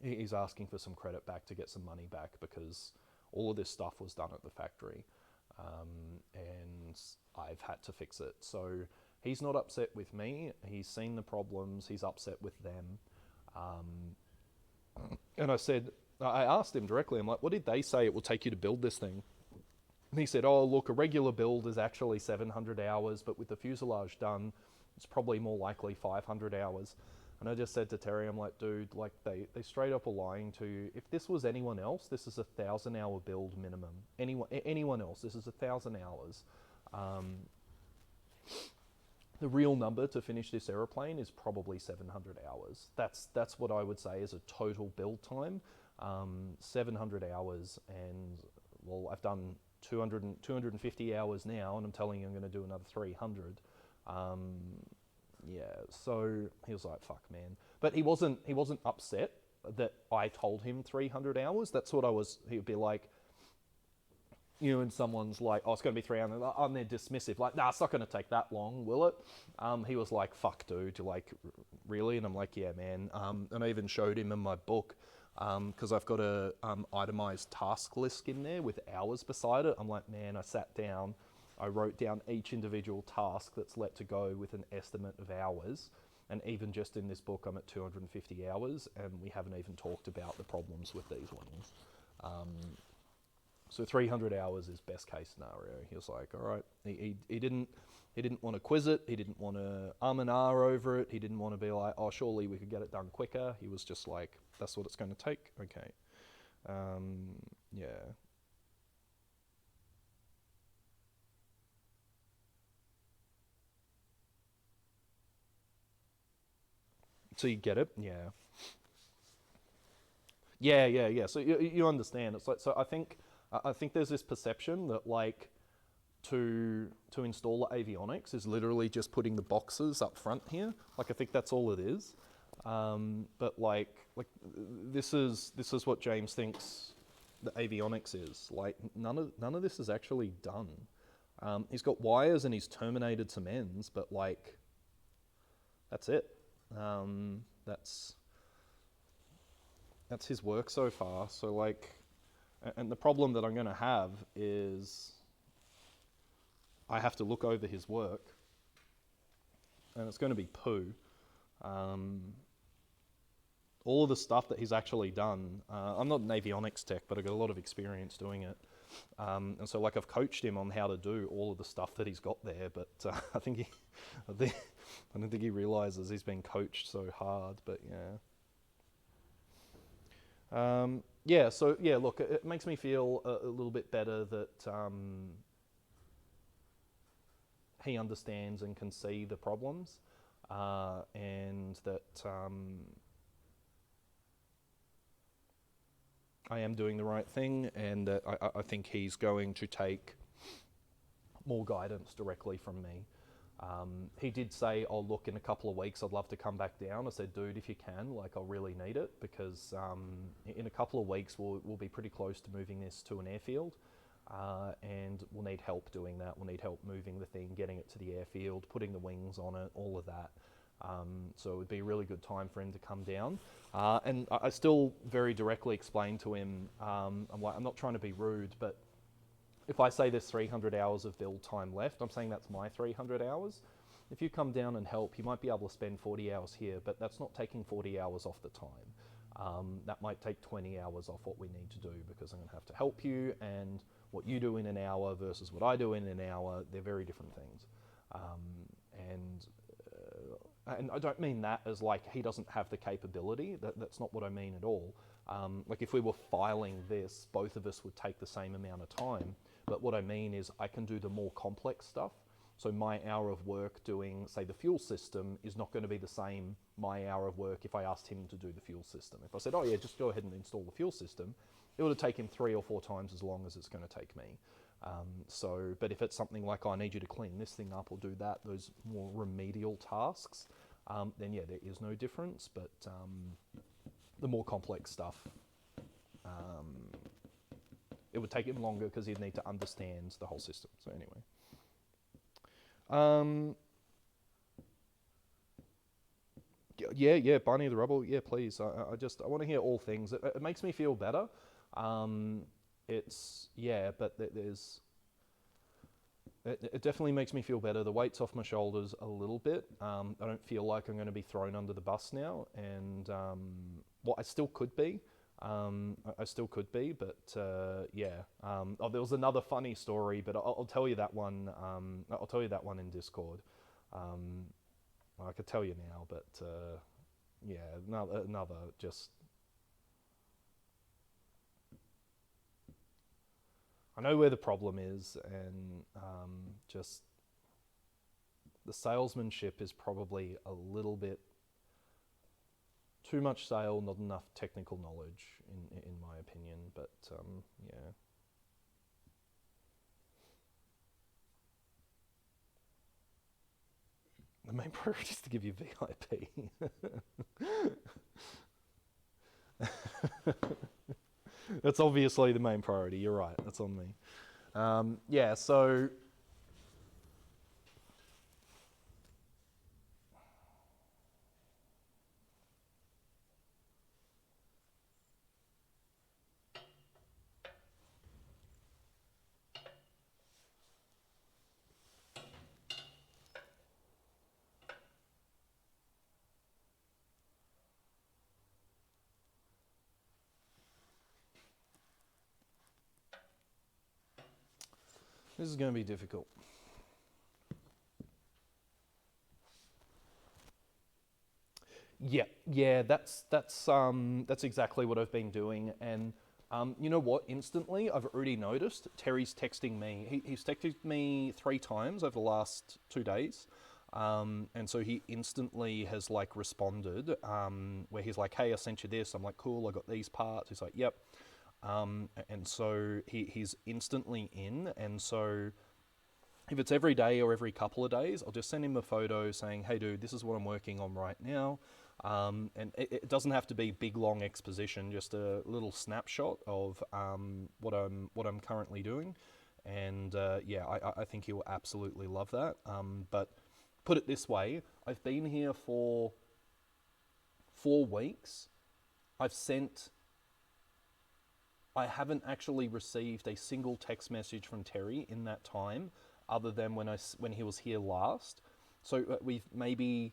he's asking for some credit back to get some money back because all of this stuff was done at the factory, and I've had to fix it. So he's not upset with me. He's seen the problems. He's upset with them. And I asked him directly, I'm like, what did they say it will take you to build this thing? And he said, oh, look, a regular build is actually 700 hours, but with the fuselage done, it's probably more likely 500 hours. And I just said to Terry, I'm like, dude, like they straight up are lying to you. If this was anyone else, this is a 1,000 hour build minimum. Anyone else, this is 1,000 hours. The real number to finish this aeroplane is probably 700 hours. That's what I would say is a total build time. 700 hours, and well, I've done 250 hours now, and I'm telling you I'm going to do another 300. Yeah, so he was like, fuck, man. But he wasn't upset that I told him 300 hours. That's what he would be like, and someone's like, oh, it's going to be 300. And they're dismissive. Like, nah, it's not going to take that long, will it? He was like, fuck, dude. You're like, really? And I'm like, yeah, man. And I even showed him in my book, because I've got a itemized task list in there with hours beside it. I'm like, man, I sat down, I wrote down each individual task that's let to go with an estimate of hours. And even just in this book, I'm at 250 hours, and we haven't even talked about the problems with these ones. So 300 hours is best case scenario. He was like, all right. He didn't want to quiz it. He didn't want to and ah over it. He didn't want to be like, oh, surely we could get it done quicker. He was just like, that's what it's going to take. Okay. Yeah. So you get it? Yeah. Yeah. So you understand. It's like, so I think there's this perception that like to install avionics is literally just putting the boxes up front here. Like I think that's all it is. But like this is what James thinks the avionics is. Like none of this is actually done. He's got wires and he's terminated some ends, but like that's it. That's his work so far. So like, and the problem that I'm going to have is I have to look over his work, and it's going to be poo. All of the stuff that he's actually done, I'm not an avionics tech, but I've got a lot of experience doing it. And so like I've coached him on how to do all of the stuff that he's got there, but I don't think he realizes he's been coached so hard, but yeah. Yeah, so yeah, look, it makes me feel a little bit better that he understands and can see the problems, and that I am doing the right thing, and that I think he's going to take more guidance directly from me. He did say, oh, look, in a couple of weeks, I'd love to come back down. I said, dude, if you can, like, I'll really need it, because in a couple of weeks, we'll be pretty close to moving this to an airfield. And we'll need help doing that. We'll need help moving the thing, getting it to the airfield, putting the wings on it, all of that. So it would be a really good time for him to come down. And I still very directly explained to him, I'm not trying to be rude, but if I say there's 300 hours of build time left, I'm saying that's my 300 hours. If you come down and help, you might be able to spend 40 hours here, but that's not taking 40 hours off the time. That might take 20 hours off what we need to do, because I'm going to have to help you, and what you do in an hour versus what I do in an hour, they're very different things. And I don't mean that as like he doesn't have the capability. That's not what I mean at all. Like if we were filing this, both of us would take the same amount of time. But what I mean is I can do the more complex stuff. So my hour of work doing, say, the fuel system is not going to be the same my hour of work if I asked him to do the fuel system. If I said, oh yeah, just go ahead and install the fuel system, it would have taken 3 or 4 times as long as it's going to take me. But if it's something like, oh, I need you to clean this thing up or do that, those more remedial tasks, then yeah, there is no difference. But the more complex stuff, it would take him longer because he'd need to understand the whole system. So anyway. Yeah, Barney the Rebel. Yeah, please. I want to hear all things. It makes me feel better. Um, it's yeah, but there's it definitely makes me feel better. The weight's off my shoulders a little bit. I don't feel like I'm going to be thrown under the bus now, and well, I still could be. I still could be, but yeah. Oh, there was another funny story, but I'll tell you that one. I'll tell you that one in Discord. Um, I could tell you now, but yeah, another just. I know where the problem is, and just the salesmanship is probably a little bit too much sale, not enough technical knowledge, in my opinion. But yeah, the main priority is to give you VIP. That's obviously the main priority. You're right. That's on me. Yeah. So this is going to be difficult. Yeah, that's exactly what I've been doing, and you know what? Instantly, I've already noticed Terry's texting me. He's texted me 3 times over the last 2 days, and so he instantly has like responded, where he's like, "Hey, I sent you this." I'm like, "Cool, I got these parts." He's like, "Yep," and so he's instantly in, and so if it's every day or every couple of days, I'll just send him a photo saying, "Hey, dude, this is what I'm working on right now." And it doesn't have to be big, long exposition. Just a little snapshot of what I'm currently doing, and yeah, I think he'll absolutely love that. But put it this way: I've been here for 4 weeks. I've sent. I haven't actually received a single text message from Terry in that time, other than when he was here last. So we've maybe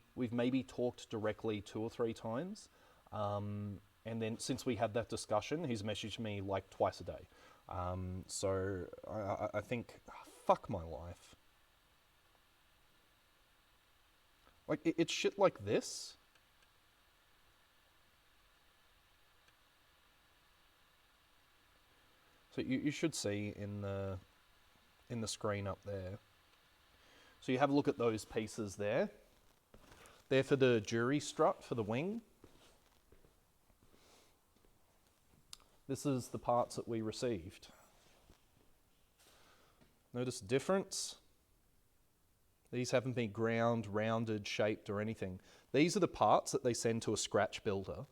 talked directly 2 or 3 times, and then since we had that discussion, he's messaged me like twice a day. So I think, fuck my life. Like it's shit like this. So you should see in the screen up there. So you have a look at those pieces there. They're for the jury strut for the wing. This is the parts that we received. Notice the difference? These haven't been ground, rounded, shaped, or anything. These are the parts that they send to a scratch builder.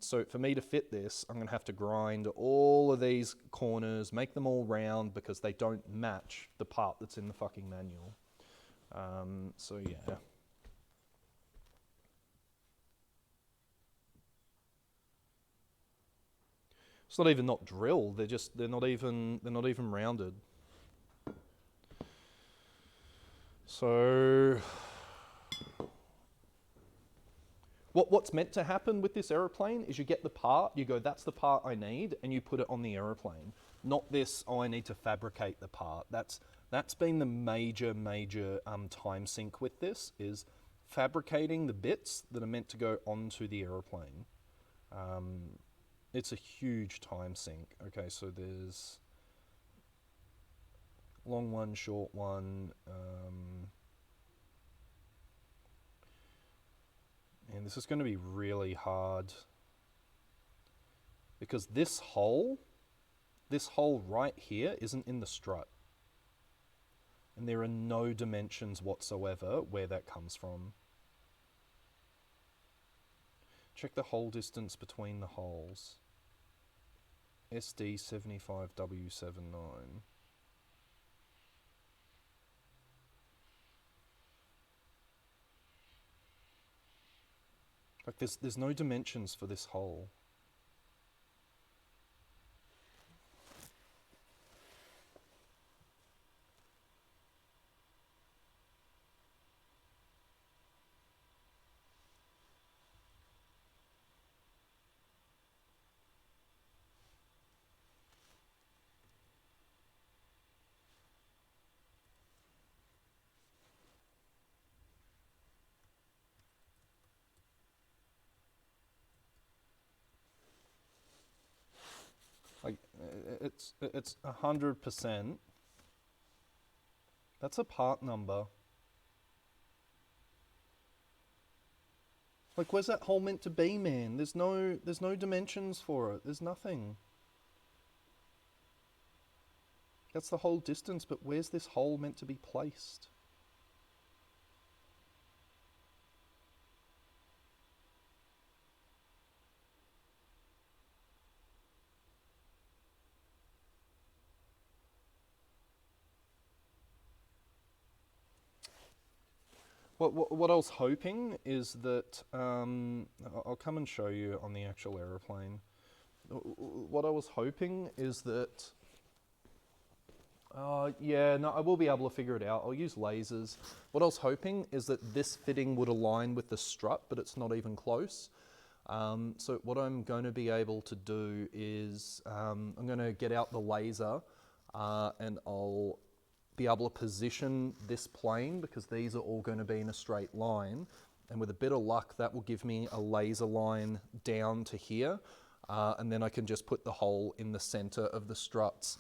So for me to fit this, I'm going to have to grind all of these corners, make them all round because they don't match the part that's in the fucking manual. So yeah. It's not even not drilled. They're not even rounded. So what's meant to happen with this aeroplane is you get the part, you go, that's the part I need, and you put it on the aeroplane. Not this, oh, I need to fabricate the part. That's been the major time sink with this, is fabricating the bits that are meant to go onto the aeroplane. It's a huge time sink. Okay, so there's long one, short one, and this is going to be really hard because this hole right here isn't in the strut, and there are no dimensions whatsoever where that comes from. Check the hole distance between the holes. SD75W79. Like there's no dimensions for this hole. Like it's 100%. That's a part number. Like where's that hole meant to be, man? There's no dimensions for it. There's nothing. That's the whole distance, but where's this hole meant to be placed? What I was hoping is that I'll come and show you on the actual aeroplane. What I was hoping is that yeah, no, I will be able to figure it out. I'll use lasers. What I was hoping is that this fitting would align with the strut, but it's not even close. So what I'm going to be able to do is I'm going to get out the laser and I'll be able to position this plane because these are all going to be in a straight line. And with a bit of luck, that will give me a laser line down to here. And then I can just put the hole in the center of the struts.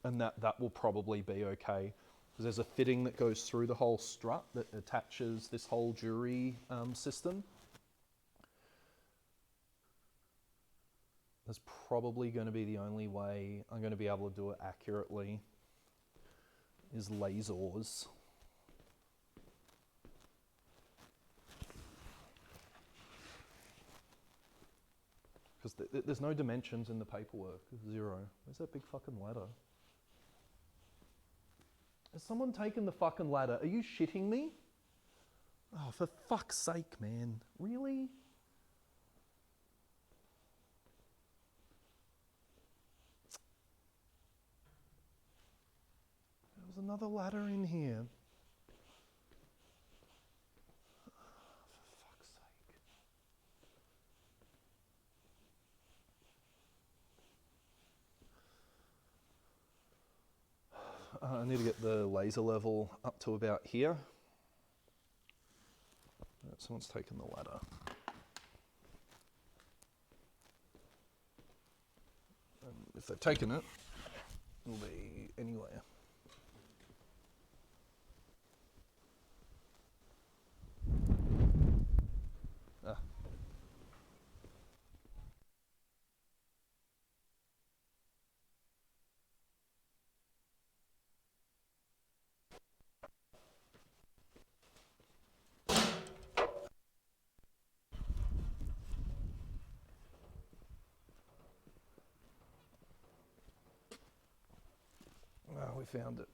And that will probably be okay. Because there's a fitting that goes through the whole strut that attaches this whole jury system. That's probably going to be the only way I'm going to be able to do it accurately, is lasers. Because there's no dimensions in the paperwork. Zero. Where's that big fucking ladder? Has someone taken the fucking ladder? Are you shitting me? Oh, for fuck's sake, man. Really? There was another ladder in here. For fuck's sake. I need to get the laser level up to about here. Someone's taken the ladder. And if they've taken it, it'll be anywhere. Ah. Oh, we found it.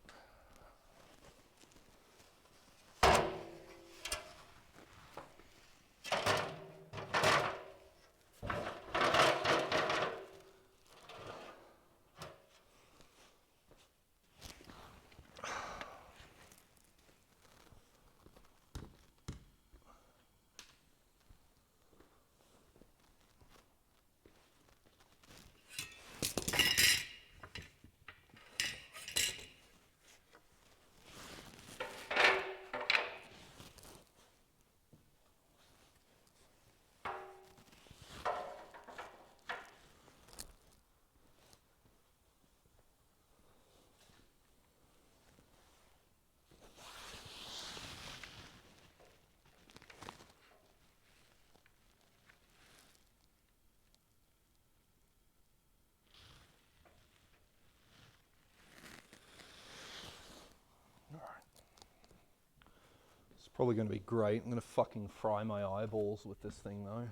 It's probably going to be great. I'm going to fucking fry my eyeballs with this thing though.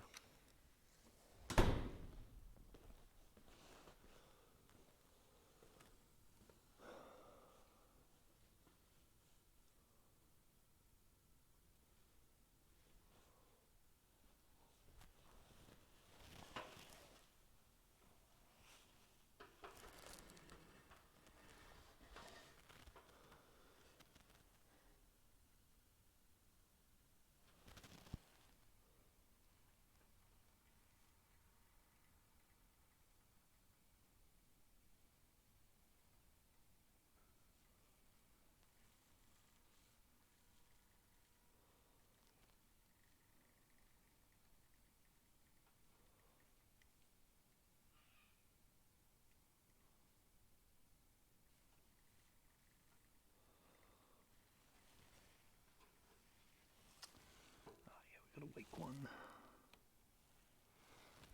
weak one.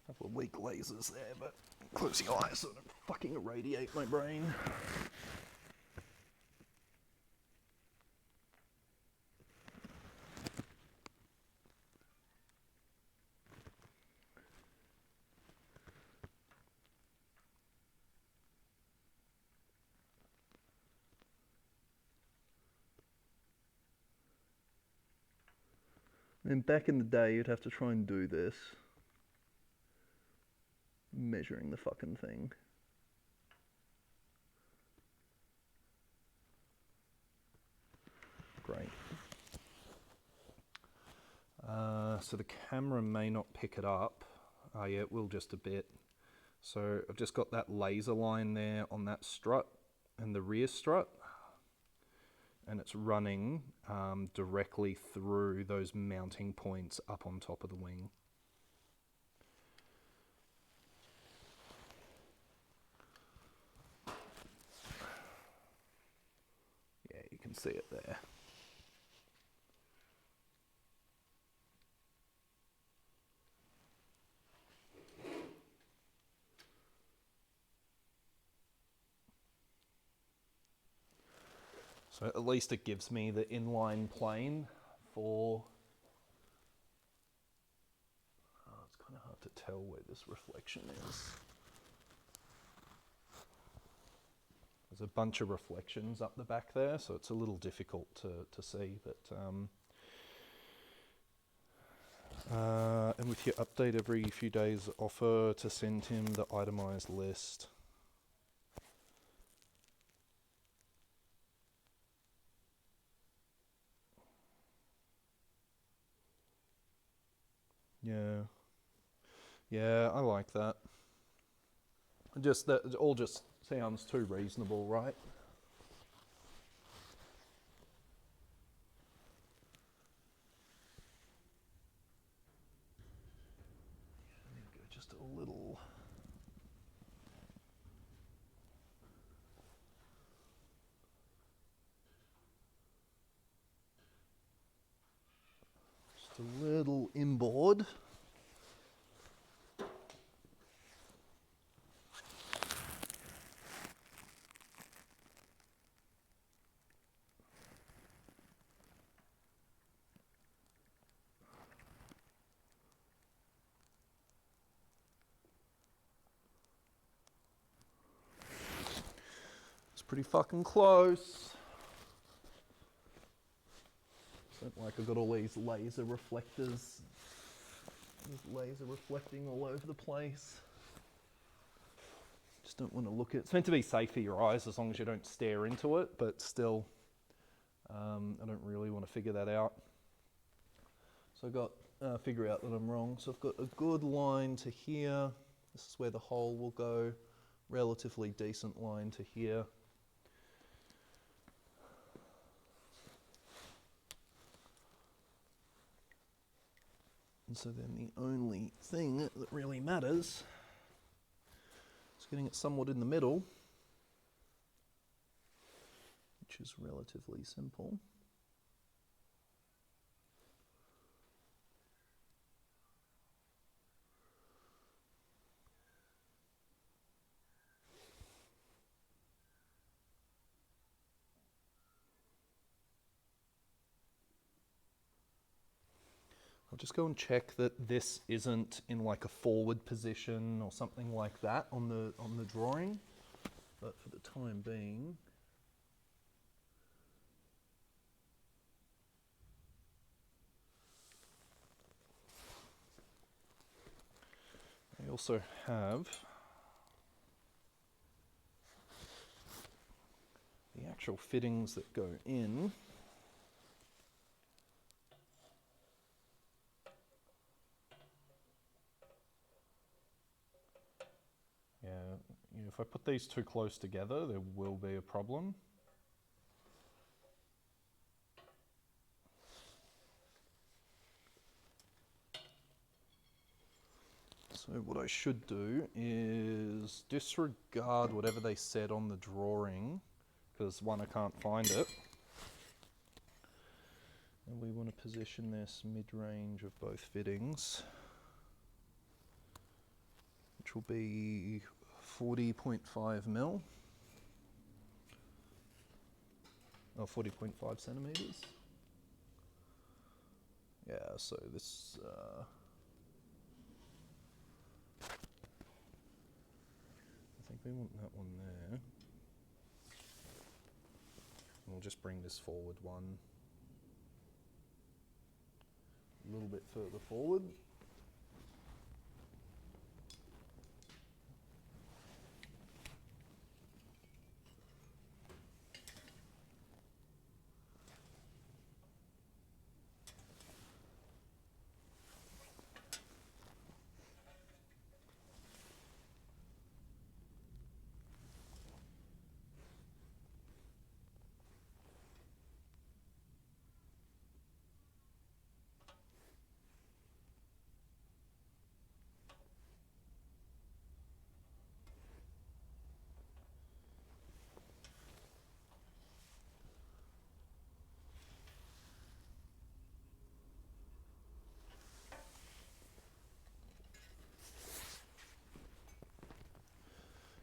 A couple of weak lasers there, but close your eyes so I don't fucking irradiate my brain. And back in the day, you'd have to try and do this. Measuring the fucking thing. Great. So the camera may not pick it up. Oh yeah, it will just a bit. So I've just got that laser line there on that strut and the rear strut. And it's running directly through those mounting points up on top of the wing. Yeah, you can see it there. So at least it gives me the inline plane for... Oh, it's kind of hard to tell where this reflection is. There's a bunch of reflections up the back there, so it's a little difficult to see. But and with your update every few days offer to send him the itemized list. Yeah, I like that. Just that it all just sounds too reasonable, right? I need to go just a little. Just a little inboard. Pretty fucking close. Don't like I've got all these laser reflectors. There's laser reflecting all over the place. Just don't want to look at it. It's meant to be safe for your eyes as long as you don't stare into it, but still, I don't really want to figure that out. So I've got, figure out that I'm wrong. So I've got a good line to here. This is where the hole will go. Relatively decent line to here. And so then the only thing that really matters is getting it somewhat in the middle, which is relatively simple. I'll just go and check that this isn't in like a forward position or something like that on the drawing. But for the time being, I also have the actual fittings that go in. Yeah, if I put these too close together, there will be a problem. So what I should do is disregard whatever they said on the drawing, because one, I can't find it, And we want to position this mid-range of both fittings, which will be 40.5 mil, or 40.5 centimeters. Yeah, so this, I think we want that one there. We'll just bring this forward one a little bit further forward.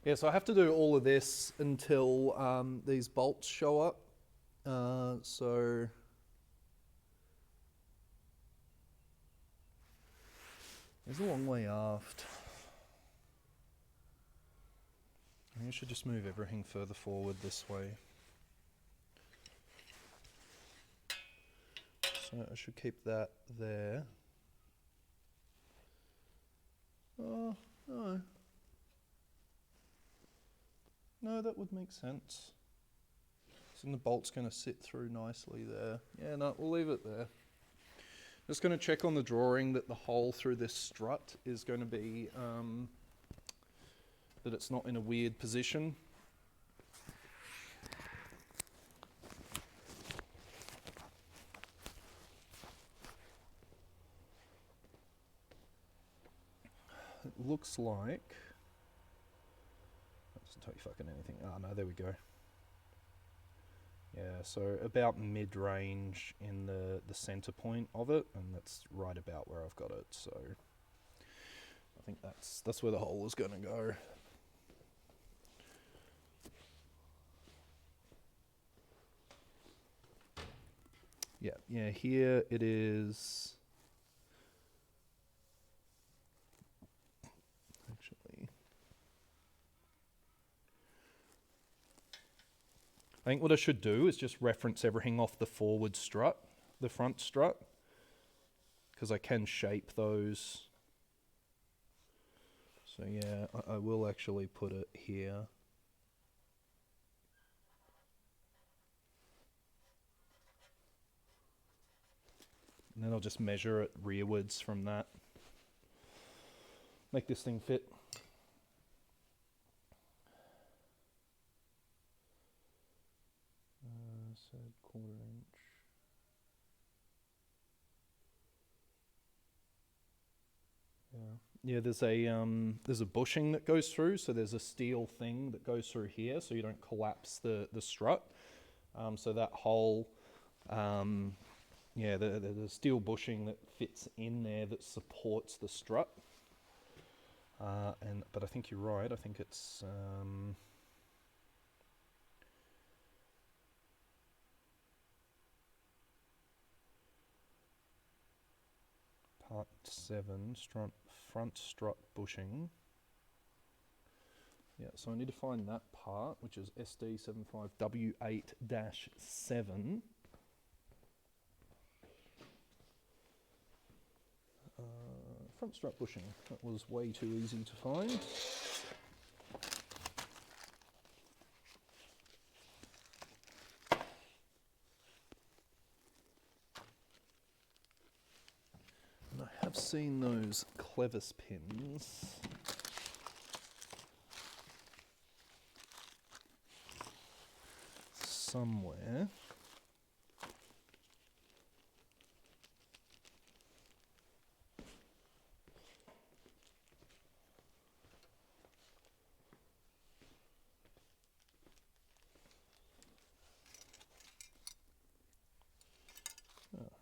Yeah, so I have to do all of this until these bolts show up. So there's a long way aft. I think I should just move everything further forward this way. So I should keep that there. Oh, no. No, that would make sense. So the bolt's going to sit through nicely there. Yeah, no, we'll leave it there. Just going to check on the drawing that the hole through this strut is going to be, that it's not in a weird position. It looks like, that doesn't tell you fucking anything. Oh no, there we go. Yeah, so about mid-range in the center point of it, and that's right about where I've got it. So I think that's where the hole is going to go. Yeah, here it is. Actually, I think what I should do is just reference everything off the forward strut, the front strut, because I can shape those. So yeah, I will actually put it here. And then I'll just measure it rearwards from that. Make this thing fit. So 1/4 inch. Yeah, there's a bushing that goes through, so there's a steel thing that goes through here, so you don't collapse the strut. So that hole, yeah, the steel bushing that fits in there that supports the strut. But I think you're right. I think it's part 7, front strut bushing. Yeah, so I need to find that part, which is SD75W8-7. Front strut bushing. That was way too easy to find. And I have seen those Clevis pins. Somewhere.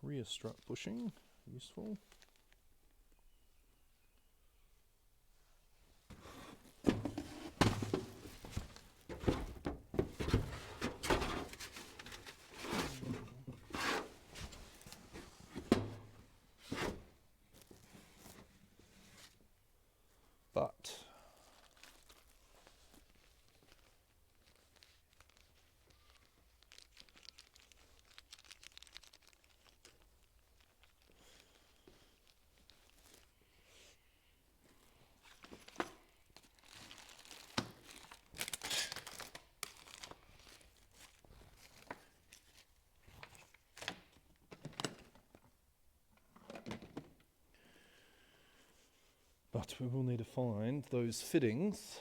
Rear strut bushing, useful. But we will need to find those fittings.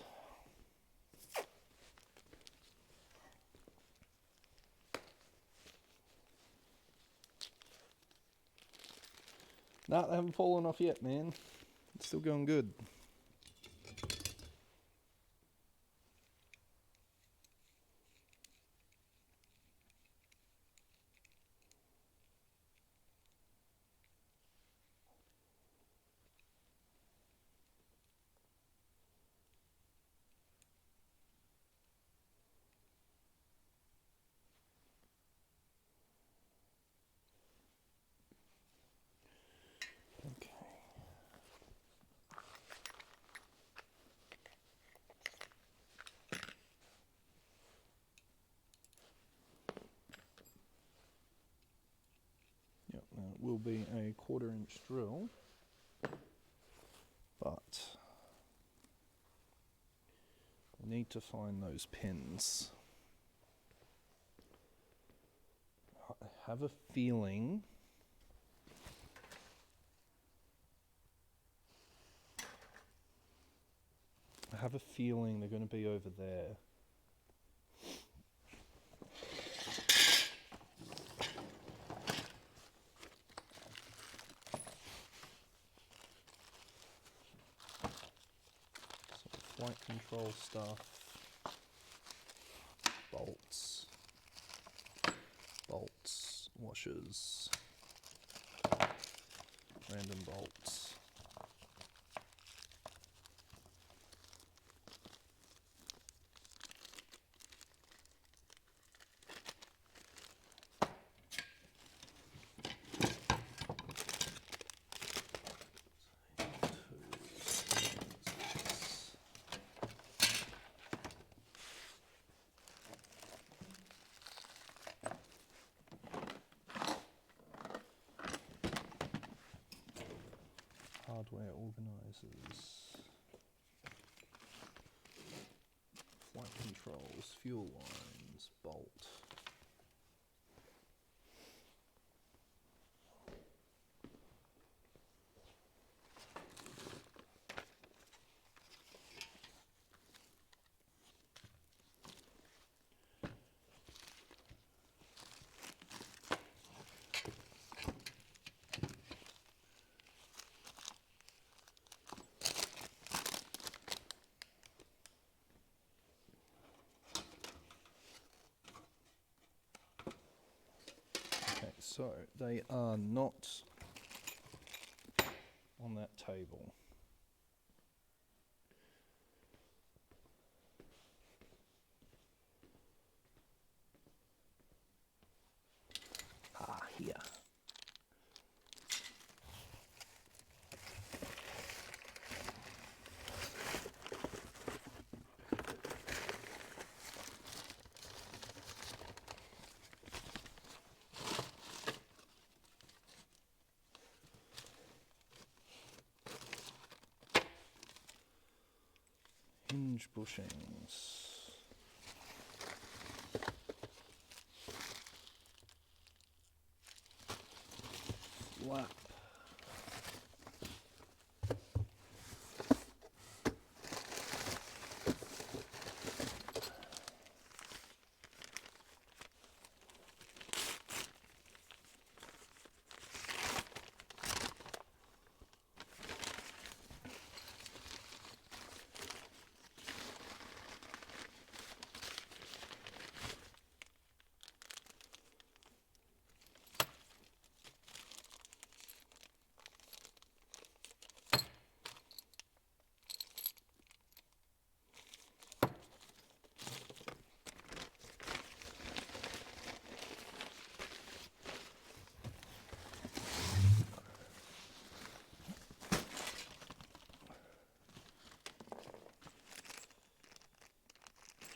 Nah, they haven't fallen off yet, man. It's still going good. Okay. Yep, now it will be a 1/4 inch drill, but we need to find those pins. I have a feeling they're going to be over there. So flight control stuff, bolts, washers, random bolts. Hardware organizers, flight controls, fuel lines, bolt. So they are not on that table. Ah, here. Hinge bushings. Flap.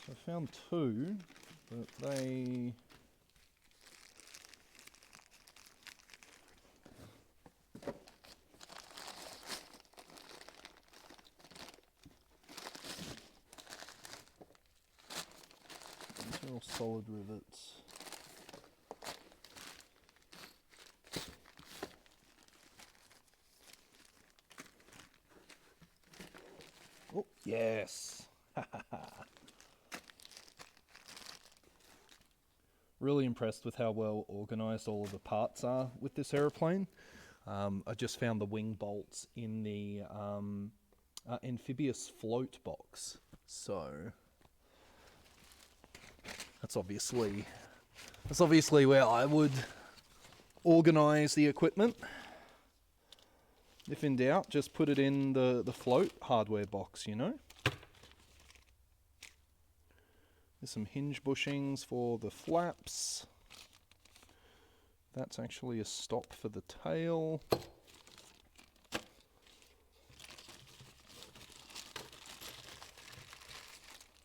I found two, but they... They're all solid rivets. Oh, yes! Really impressed with how well organised all of the parts are with this aeroplane. I just found the wing bolts in the amphibious float box. So that's obviously where I would organise the equipment. If in doubt, just put it in the float hardware box, you know. There's some hinge bushings for the flaps. That's actually a stop for the tail.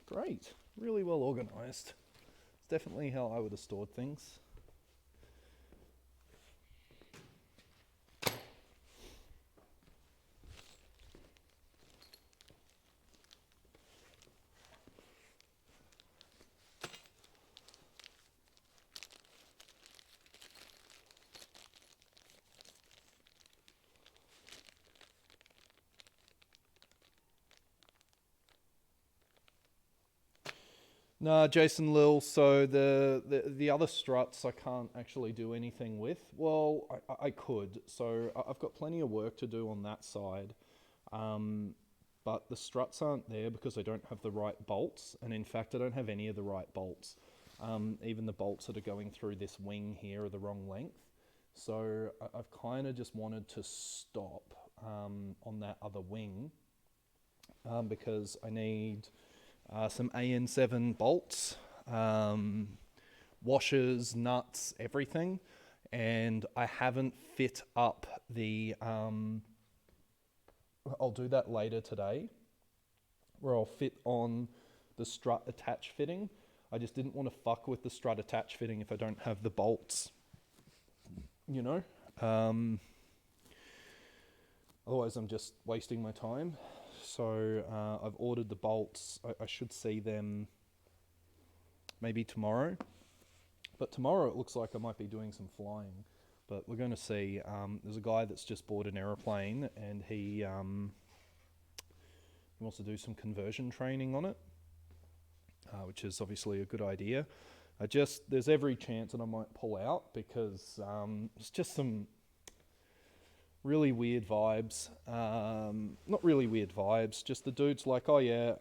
Great, really well organised. It's definitely how I would have stored things. No, Jason Lil, so the other struts I can't actually do anything with. Well, I could. So I've got plenty of work to do on that side. But the struts aren't there because I don't have the right bolts. And in fact, I don't have any of the right bolts. Even the bolts that are going through this wing here are the wrong length. So I've kind of just wanted to stop on that other wing because I need... some AN7 bolts, washers, nuts, everything. And I haven't fit up the... I'll do that later today, where I'll fit on the strut attach fitting. I just didn't want to fuck with the strut attach fitting if I don't have the bolts, you know? Otherwise I'm just wasting my time. So I've ordered the bolts. I should see them maybe tomorrow. But tomorrow it looks like I might be doing some flying. But we're going to see. There's a guy that's just bought an aeroplane and he wants to do some conversion training on it, which is obviously a good idea. There's every chance that I might pull out because it's just some... really weird vibes. Not really weird vibes, just the dude's like, oh yeah,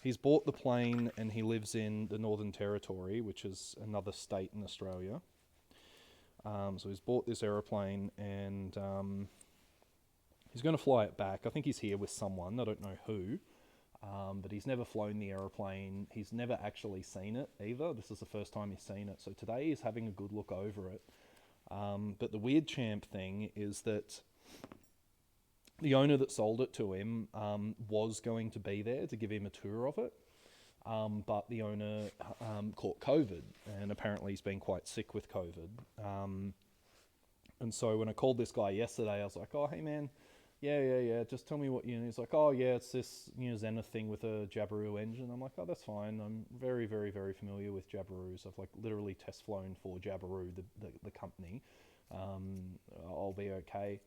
he's bought the plane and he lives in the Northern Territory, which is another state in Australia. So he's bought this aeroplane and he's going to fly it back. I think he's here with someone, I don't know who, but he's never flown the aeroplane. He's never actually seen it either. This is the first time he's seen it. So today he's having a good look over it. But the weird champ thing is that the owner that sold it to him was going to be there to give him a tour of it, but the owner caught COVID, and apparently he's been quite sick with COVID. And so when I called this guy yesterday, I was like, oh, hey man, yeah, just tell me what you know. He's like, oh yeah, it's this Zenith thing with a Jabiru engine. I'm like, oh, that's fine. I'm very, very, very familiar with Jabirus. I've like literally test flown for Jabiru, the company. I'll be okay.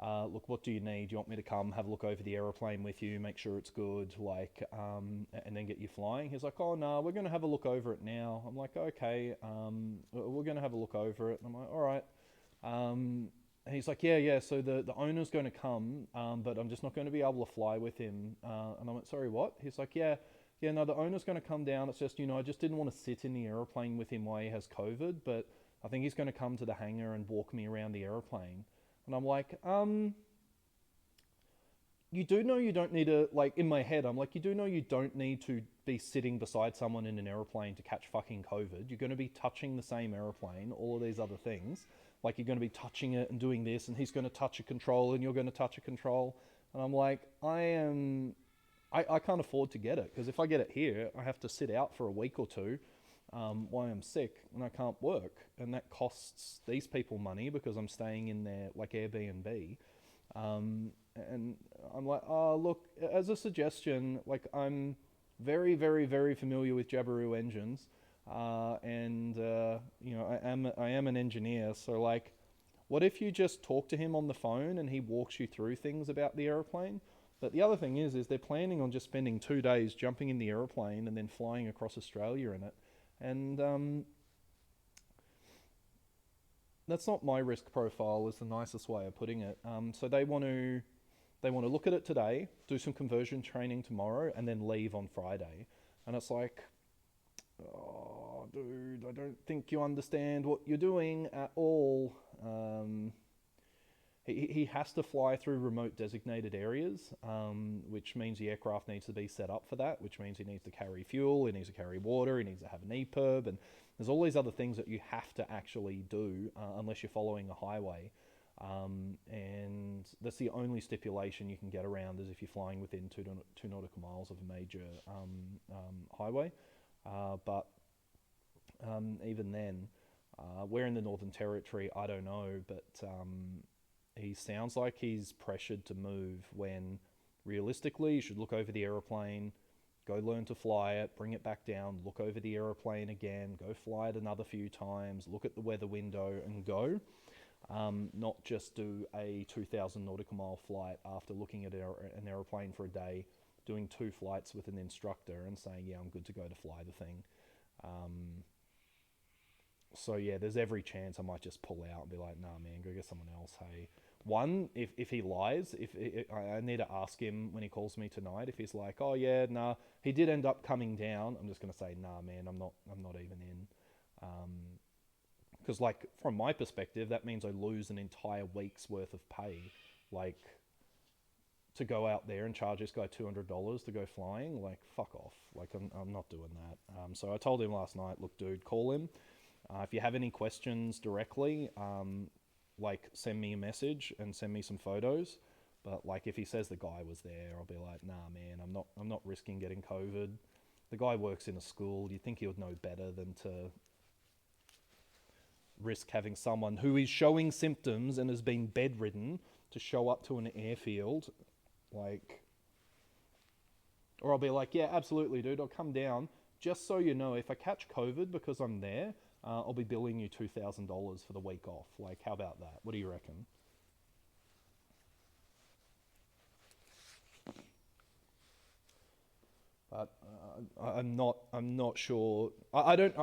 Look, what do you need? Do you want me to come have a look over the aeroplane with you, make sure it's good, like, and then get you flying? He's like, oh no, we're going to have a look over it now. I'm like, okay, we're going to have a look over it. And I'm like, all right. And he's like, yeah, so the owner's going to come, but I'm just not going to be able to fly with him. And I went, sorry, what? He's like, yeah, no, the owner's going to come down. It's just, I just didn't want to sit in the aeroplane with him while he has COVID, but I think he's going to come to the hangar and walk me around the aeroplane. And I'm like, you do know you don't need to, like, in my head, I'm like, you do know you don't need to be sitting beside someone in an aeroplane to catch fucking COVID. You're going to be touching the same aeroplane, all of these other things. Like, you're going to be touching it and doing this, and he's going to touch a control, and you're going to touch a control. And I'm like, I am I can't afford to get it because if I get it here, I have to sit out for a week or two while I'm sick and I can't work, and that costs these people money because I'm staying in their like Airbnb. And I'm like, oh look, as a suggestion, like I'm very, very, very familiar with Jabiru engines, and you know I am an engineer, so like, what if you just talk to him on the phone and he walks you through things about the aeroplane? But the other thing is they're planning on just spending 2 days jumping in the aeroplane and then flying across Australia in it, and that's not my risk profile. Is the nicest way of putting it. So they want to look at it today, do some conversion training tomorrow, and then leave on Friday. And it's like, oh, dude, I don't think you understand what you're doing at all. He has to fly through remote designated areas, which means the aircraft needs to be set up for that, which means he needs to carry fuel, he needs to carry water, he needs to have an EPIRB, and there's all these other things that you have to actually do unless you're following a highway. And that's the only stipulation you can get around is if you're flying within two nautical miles of a major highway. But even then, we're in the Northern Territory, I don't know, but he sounds like he's pressured to move when realistically you should look over the aeroplane, go learn to fly it, bring it back down, look over the aeroplane again, go fly it another few times, look at the weather window and go. Not just do a 2,000 nautical mile flight after looking at an aeroplane for a day, doing 2 flights with an instructor and saying, yeah, I'm good to go to fly the thing. So yeah, there's every chance I might just pull out and be like, nah, man, go get someone else. Hey, one, if he lies, if I need to ask him when he calls me tonight, if he's like, oh yeah, nah, he did end up coming down, I'm just gonna say, nah, man, I'm not even in. Because like from my perspective, that means I lose an entire week's worth of pay, like to go out there and charge this guy $200 to go flying. Like fuck off. Like I'm not doing that. So I told him last night, look, dude, call him. If you have any questions directly, like send me a message and send me some photos. But like if he says the guy was there, I'll be like, nah, man, I'm not risking getting COVID. The guy works in a school. Do you think he would know better than to risk having someone who is showing symptoms and has been bedridden to show up to an airfield? Like, or I'll be like, yeah, absolutely, dude, I'll come down. Just so you know, if I catch COVID because I'm there, I'll be billing you $2,000 for the week off. Like, how about that? What do you reckon? But I'm not sure. I don't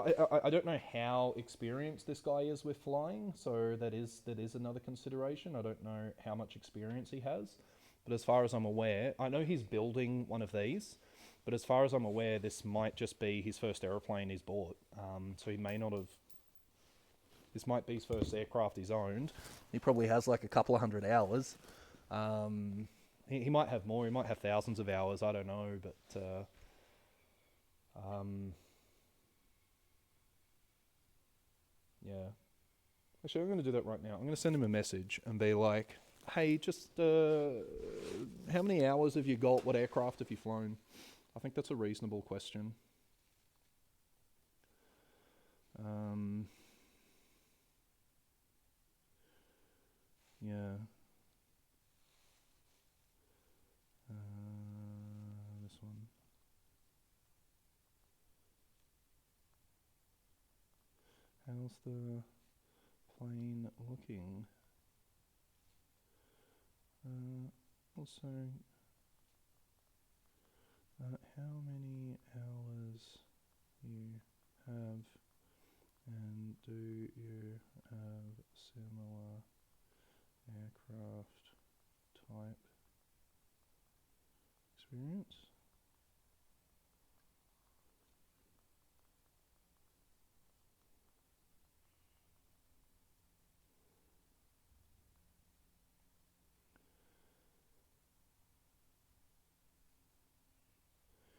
know how experienced this guy is with flying. So that is another consideration. I don't know how much experience he has. But as far as I'm aware, I know he's building one of these. But as far as I'm aware, this might just be his first aeroplane he's bought. So he may not have. This might be his first aircraft he's owned. He probably has like a couple of hundred hours. He might have more. He might have thousands of hours. I don't know, but. Yeah. Actually, I'm going to do that right now. I'm going to send him a message and be like, hey, just how many hours have you got? What aircraft have you flown? I think that's a reasonable question. Yeah. This one. How's the plane looking? Also, how many hours you have, and do you have similar aircraft type experience?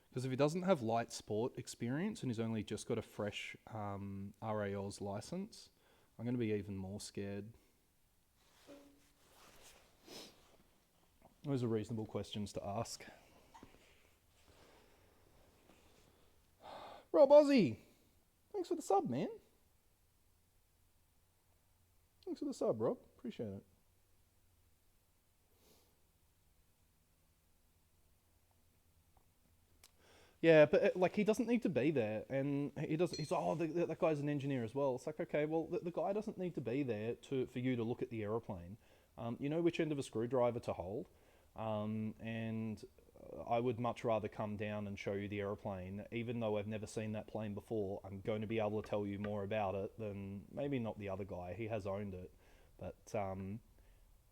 Because if he doesn't have light sport experience and he's only just got a fresh RAL's license, I'm going to be even more scared. Those are reasonable questions to ask. Rob Aussie, thanks for the sub, man. Thanks for the sub, Rob. Appreciate it. Yeah, but like he doesn't need to be there, and he does. He's that guy's an engineer as well. It's like okay, well the guy doesn't need to be there for you to look at the aeroplane. You know which end of a screwdriver to hold, and I would much rather come down and show you the aeroplane, even though I've never seen that plane before. I'm going to be able to tell you more about it than maybe not the other guy. He has owned it, but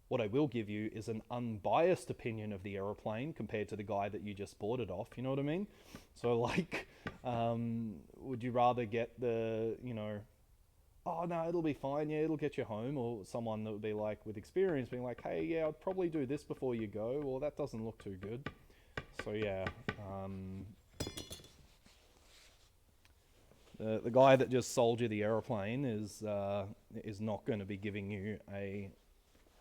what I will give you is an unbiased opinion of the aeroplane compared to the guy that you just bought it off. You know what I mean? So like, would you rather get oh no, it'll be fine, yeah, it'll get you home, or someone that would be like with experience being like, hey, yeah, I'd probably do this before you go, or that doesn't look too good. So yeah, the guy that just sold you the aeroplane is not going to be giving you a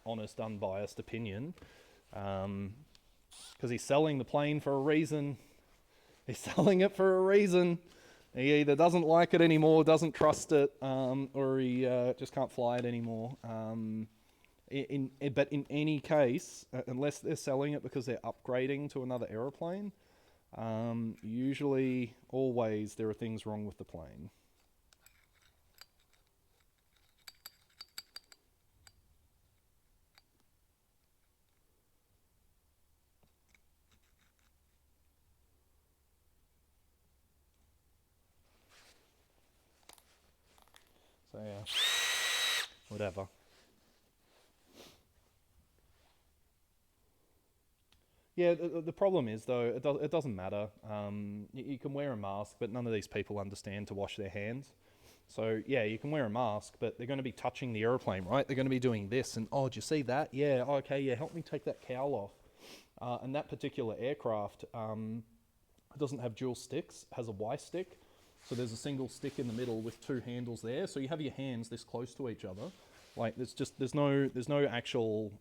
honest, unbiased opinion, because he's selling the plane for a reason. He's selling it for a reason. He either doesn't like it anymore, doesn't trust it, or he just can't fly it anymore. But in any case, unless they're selling it because they're upgrading to another aeroplane, usually, always, there are things wrong with the plane. So yeah, whatever. Yeah, the problem is though, it doesn't matter. You can wear a mask, but none of these people understand to wash their hands. So yeah, you can wear a mask, but they're going to be touching the aeroplane, right? They're going to be doing this, and oh, did you see that? Yeah, okay, yeah, help me take that cowl off. And that particular aircraft doesn't have dual sticks, has a Y stick. So there's a single stick in the middle with two handles there. So you have your hands this close to each other. Like there's no actual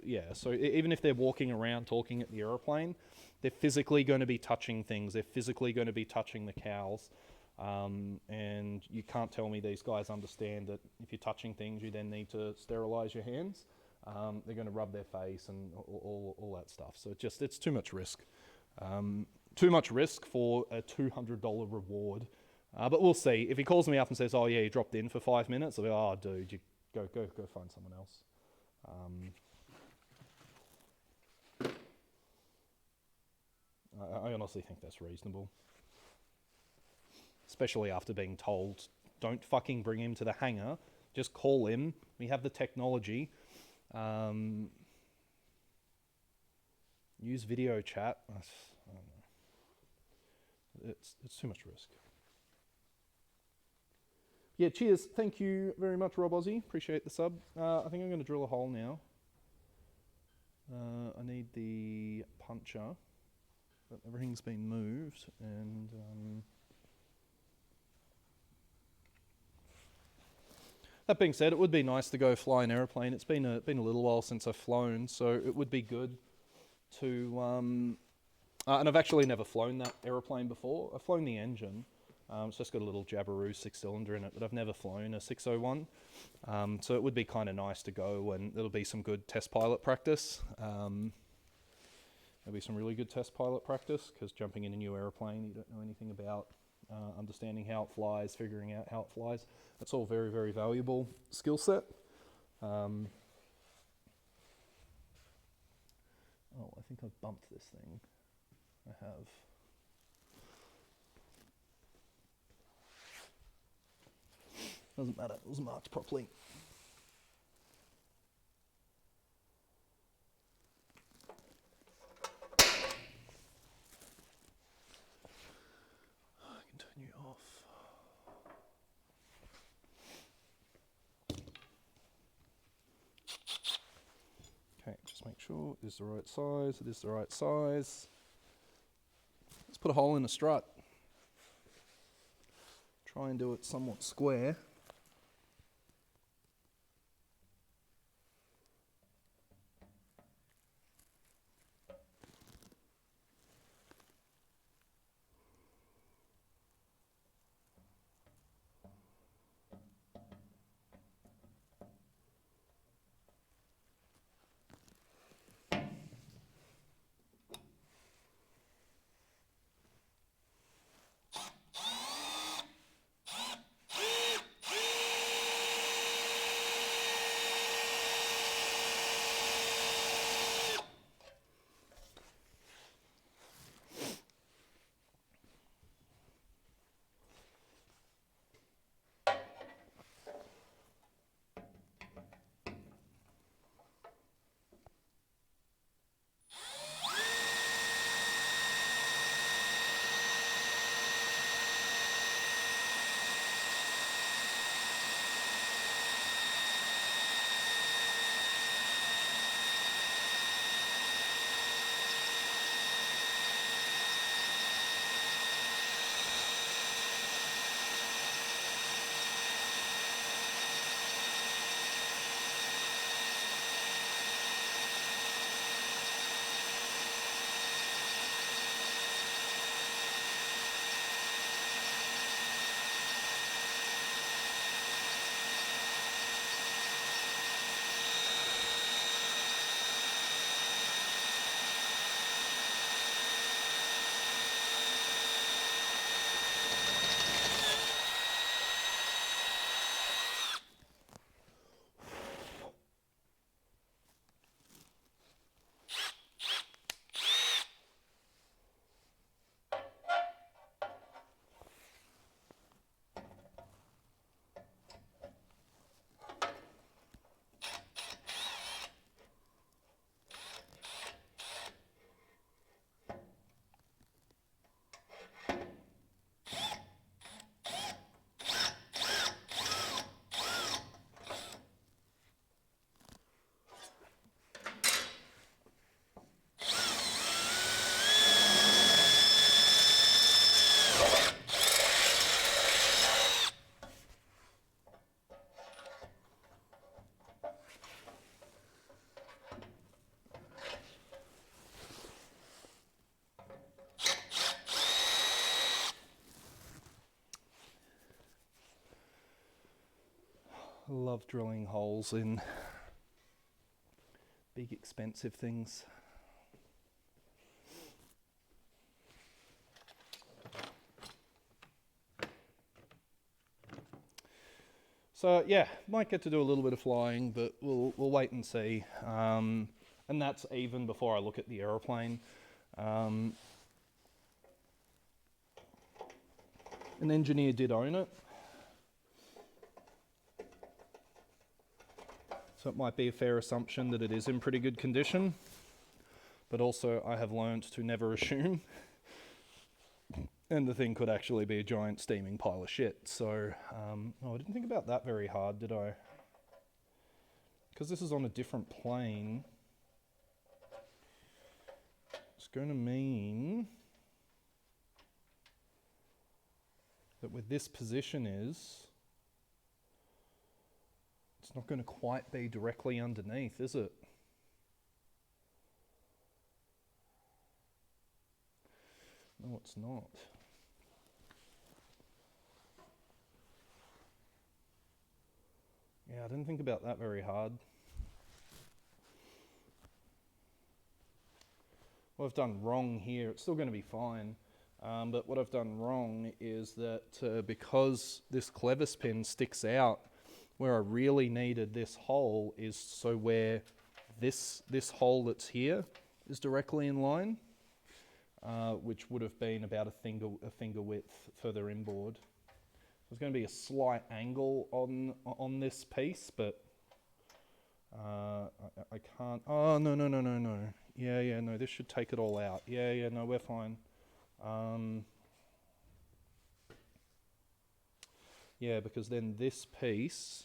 yeah. So even if they're walking around talking at the aeroplane, they're physically going to be touching things. They're physically going to be touching the cowls. And you can't tell me these guys understand that if you're touching things, you then need to sterilize your hands. They're going to rub their face and all that stuff. So it's too much risk. Too much risk for a $200 reward. But we'll see. If he calls me up and says, oh yeah, you dropped in for 5 minutes, I'll be, oh dude, you go find someone else. I honestly think that's reasonable. Especially after being told, don't fucking bring him to the hangar, just call him, we have the technology. Use video chat. I don't know. It's too much risk. Yeah, cheers. Thank you very much, Rob Aussie. Appreciate the sub. I think I'm going to drill a hole now. I need the puncher, but everything's been moved, and that being said, it would be nice to go fly an aeroplane. It's been a little while since I've flown, so it would be good to. And I've actually never flown that aeroplane before. I've flown the engine. It's just got a little Jabiru 6-cylinder in it, but I've never flown a 601. So it would be kind of nice to go, and it'll be some good test pilot practice. There'll be some really good test pilot practice, because jumping in a new aeroplane, you don't know anything about understanding how it flies, figuring out how it flies. That's all very, very valuable skill set. Oh, I think I've bumped this thing. I have. Doesn't matter, it was marked properly. I can turn you off. Okay, just make sure it is the right size, it is the right size. Let's put a hole in the strut. Try and do it somewhat square. I love drilling holes in big expensive things. So yeah, might get to do a little bit of flying, but we'll wait and see. And that's even before I look at the aeroplane. An engineer did own it, so it might be a fair assumption that it is in pretty good condition. But also, I have learned to never assume. And the thing could actually be a giant steaming pile of shit. So, I didn't think about that very hard, did I? Because this is on a different plane. It's going to mean that where this position is, it's not going to quite be directly underneath, is it? No, it's not. Yeah, I didn't think about that very hard. What I've done wrong here, it's still going to be fine, but what I've done wrong is that because this clevis pin sticks out, where I really needed this hole is so where this hole that's here is directly in line, which would have been about a finger width further inboard. There's going to be a slight angle on this piece, but I can't. Oh, no. Yeah, no, this should take it all out. Yeah, no, we're fine. Yeah, because then this piece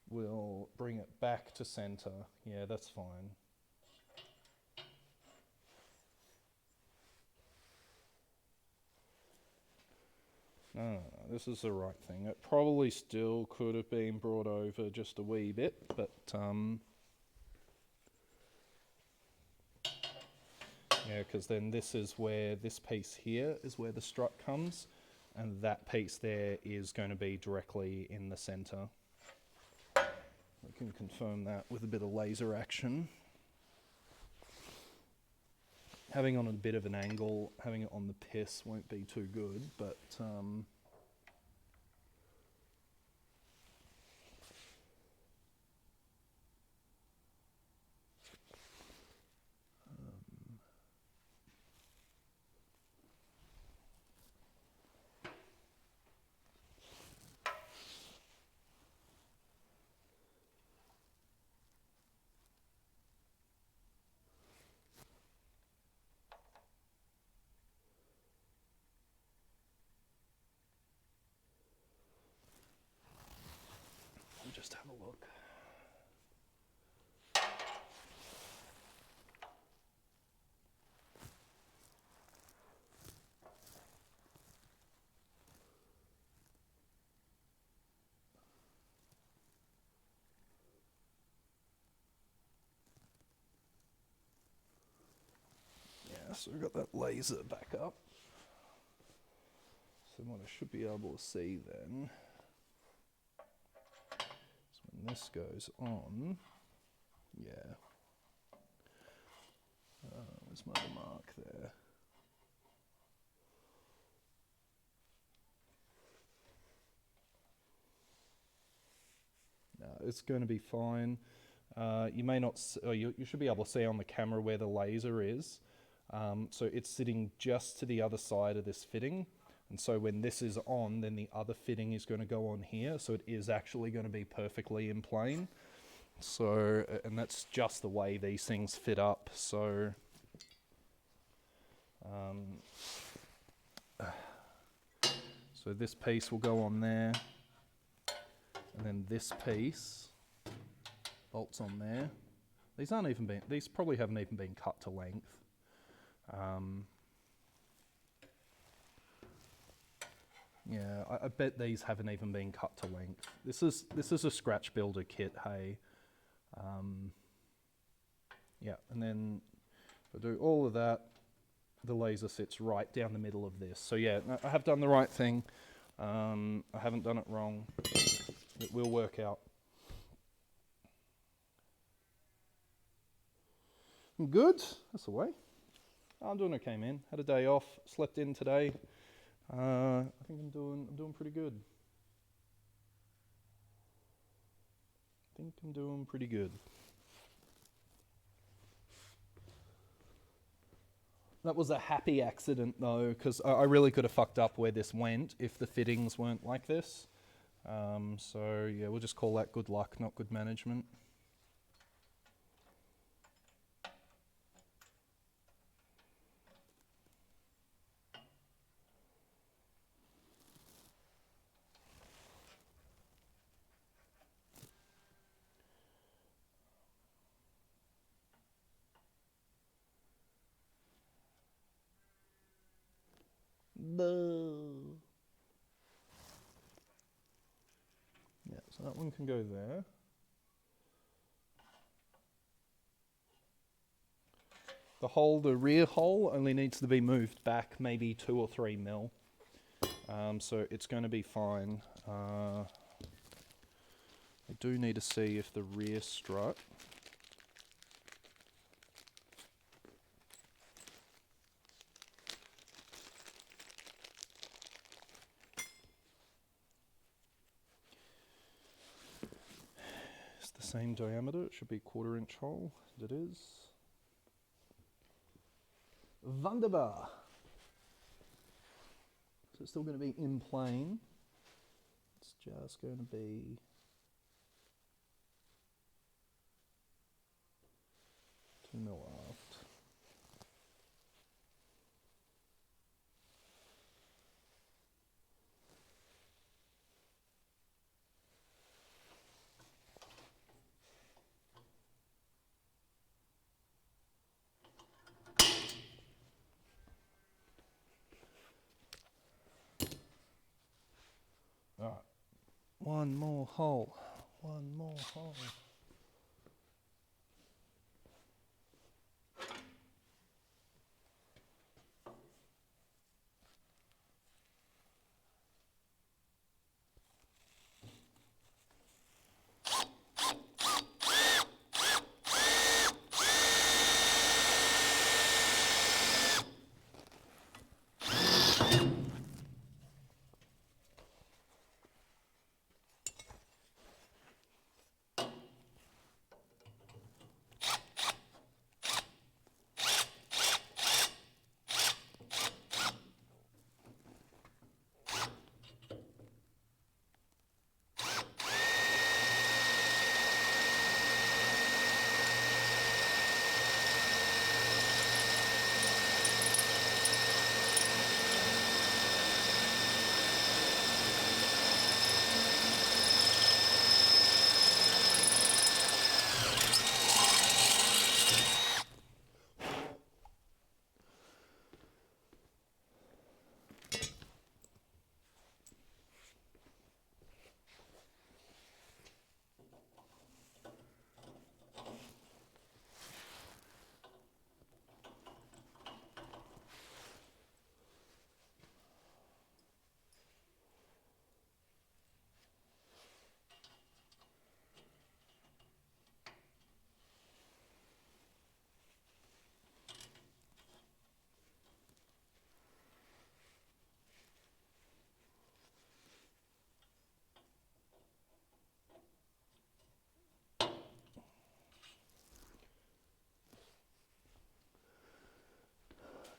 will bring it back to center. Yeah, that's fine. No, this is the right thing. It probably still could have been brought over just a wee bit, but yeah, because then this is where this piece here is where the strut comes, and that piece there is going to be directly in the center. We can confirm that with a bit of laser action. Having on a bit of an angle, having it on the piss won't be too good, but I'll just have a look. Yeah, so we've got that laser back up. So what I should be able to see then is when this goes on, yeah. Where's my mark there? No, it's going to be fine. You may not, you should be able to see on the camera where the laser is. So it's sitting just to the other side of this fitting. And so when this is on, then the other fitting is going to go on here. So it is actually going to be perfectly in plane. So, and that's just the way these things fit up. So, so this piece will go on there. And then this piece bolts on there. These probably haven't even been cut to length. Yeah, I bet these haven't even been cut to length. This is a scratch builder kit, hey. Yeah, and then if I do all of that, the laser sits right down the middle of this. So yeah, no, I have done the right thing. I haven't done it wrong. It will work out. Good. That's the way. I'm doing okay, man. Had a day off. Slept in today. I think I'm doing pretty good. That was a happy accident though, because I really could have fucked up where this went if the fittings weren't like this. So yeah, we'll just call that good luck, not good management. Boo. Yeah, so that one can go there. The rear hole only needs to be moved back maybe 2 or 3 mil. So it's going to be fine. I do need to see if the rear strut is the same diameter. It should be 1/4 inch hole. It is. Wunderbar. So it's still going to be in plane. It's just going to be two mil aft. All right. One more hole. One more hole.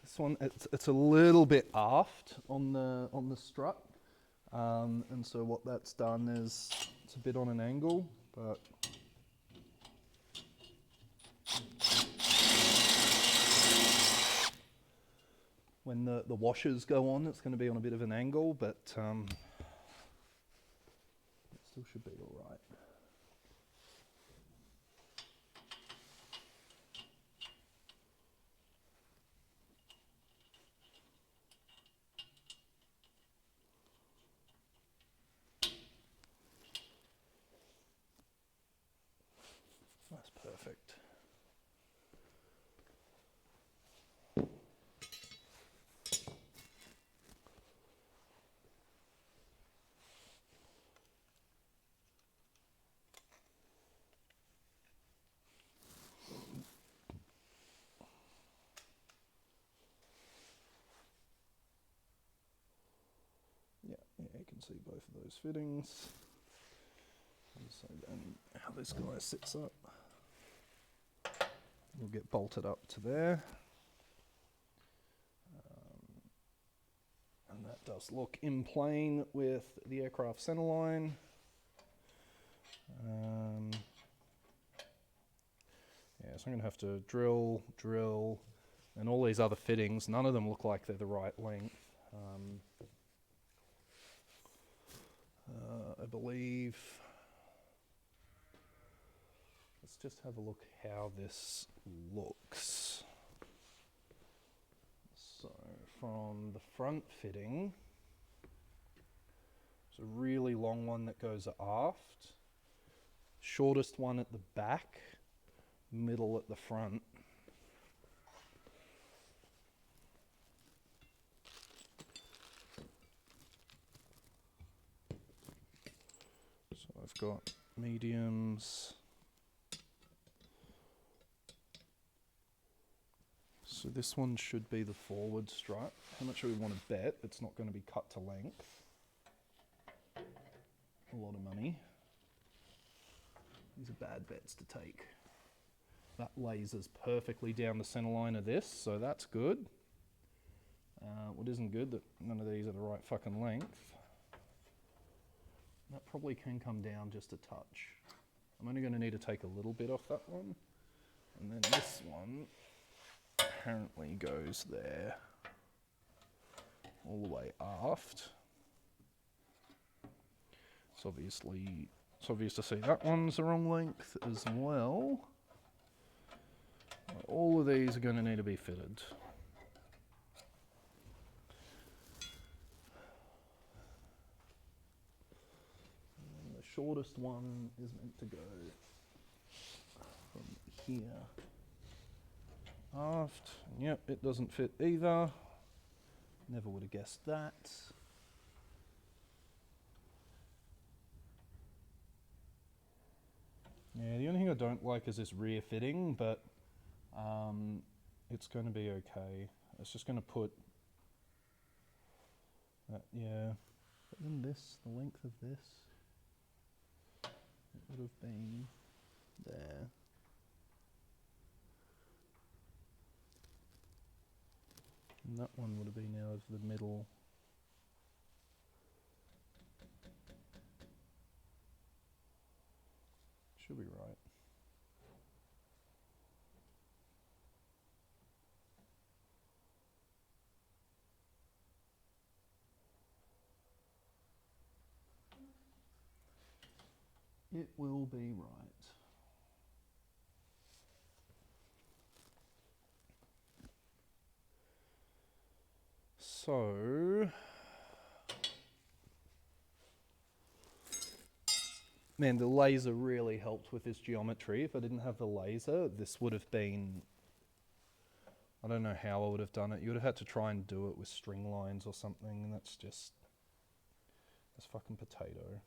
This one, it's a little bit aft on the strut, and so what that's done is it's a bit on an angle, but when the washers go on, it's going to be on a bit of an angle, but it still should be all right. That's perfect. can see both of those fittings. And so then how this guy sits up will get bolted up to there. And that does look in plane with the aircraft centerline. Yeah, so I'm going to have to drill, and all these other fittings, none of them look like they're the right length. I believe, let's just have a look how this looks. So from the front fitting, it's a really long one that goes aft, shortest one at the back, middle at the front. So I've got mediums. So this one should be the forward stripe. How much do we want to bet it's not going to be cut to length? A lot of money. These are bad bets to take. That lasers perfectly down the center line of this, so that's good. What isn't good, that none of these are the right fucking length. That probably can come down just a touch. I'm only going to need to take a little bit off that one. And then this one apparently goes there, all the way aft. It's obvious to see that one's the wrong length as well. All of these are going to need to be fitted. And the shortest one is meant to go from here aft. Yep, it doesn't fit either. Never would have guessed that. Yeah, the only thing I don't like is this rear fitting, but it's going to be okay. It's just going to put that, yeah. But then this, the length of this, it would have been there. And that one would have been out of the middle. Should be right. It will be right. So, man, the laser really helped with this geometry. If I didn't have the laser, this would have been, I don't know how I would have done it. You would have had to try and do it with string lines or something, and that's fucking potato.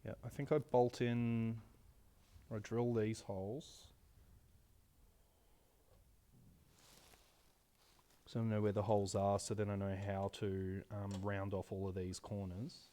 Yeah, I think I bolt in, or I drill these holes. So I know where the holes are, so then I know how to round off all of these corners.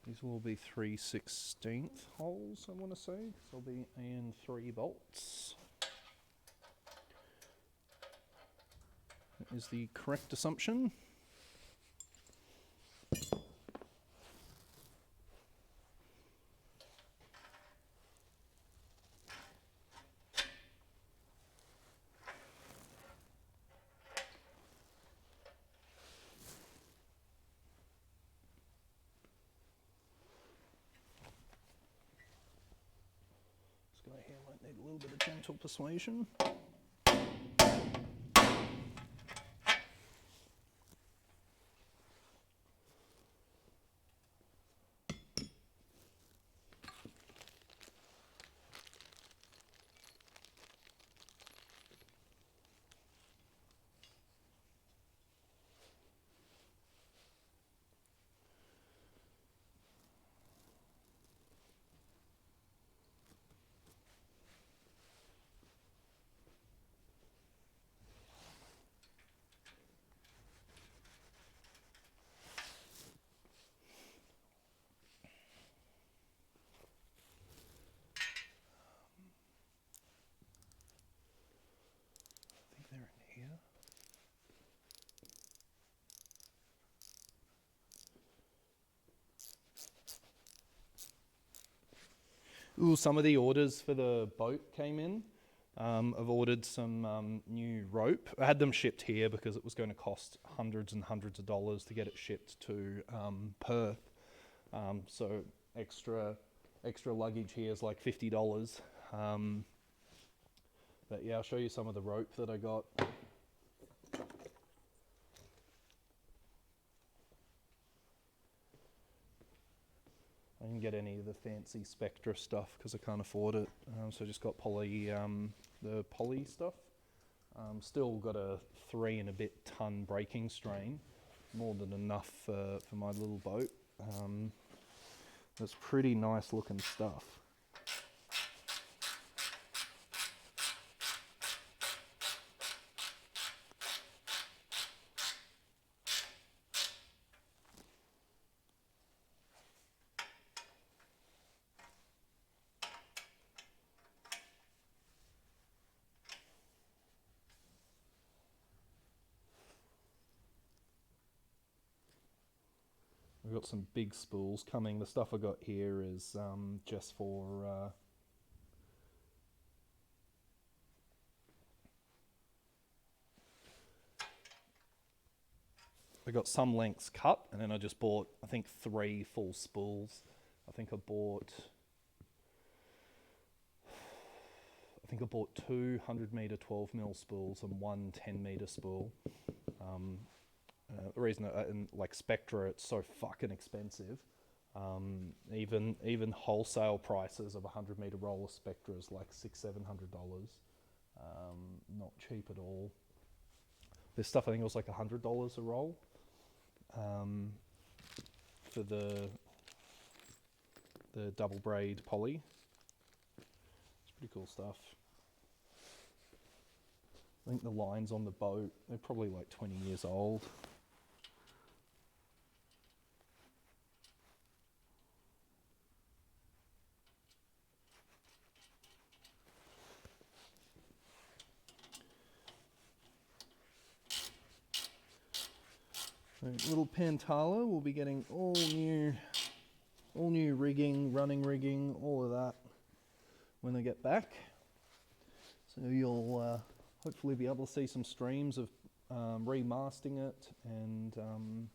These will be 3/16 holes, I want to say. So they'll be in 3 bolts. That is the correct assumption. little bit of gentle persuasion. They're in here. Ooh, some of the orders for the boat came in. I've ordered some new rope. I had them shipped here because it was going to cost hundreds and hundreds of dollars to get it shipped to Perth. So extra luggage here is like $50. But yeah, I'll show you some of the rope that I got. I didn't get any of the fancy Spectra stuff because I can't afford it. So I just got the poly stuff. Still got a 3 and a bit ton braking strain, more than enough for my little boat. That's pretty nice looking stuff. We've got some big spools coming. The stuff I got here is just for I got some lengths cut, and then I just bought, I think, 3 full spools. I think I bought 2 100-meter 12mm spools and 1 10-meter spool. The reason like Spectra, it's so fucking expensive. Even wholesale prices of a 100-meter roller Spectra is like $600-700. Not cheap at all. This stuff I think it was like $100 a roll. For the double braid poly. It's pretty cool stuff. I think the lines on the boat, they're probably like 20 years old. So little Pantala will be getting all new rigging, running rigging, all of that when they get back. So you'll hopefully be able to see some streams of remasting it and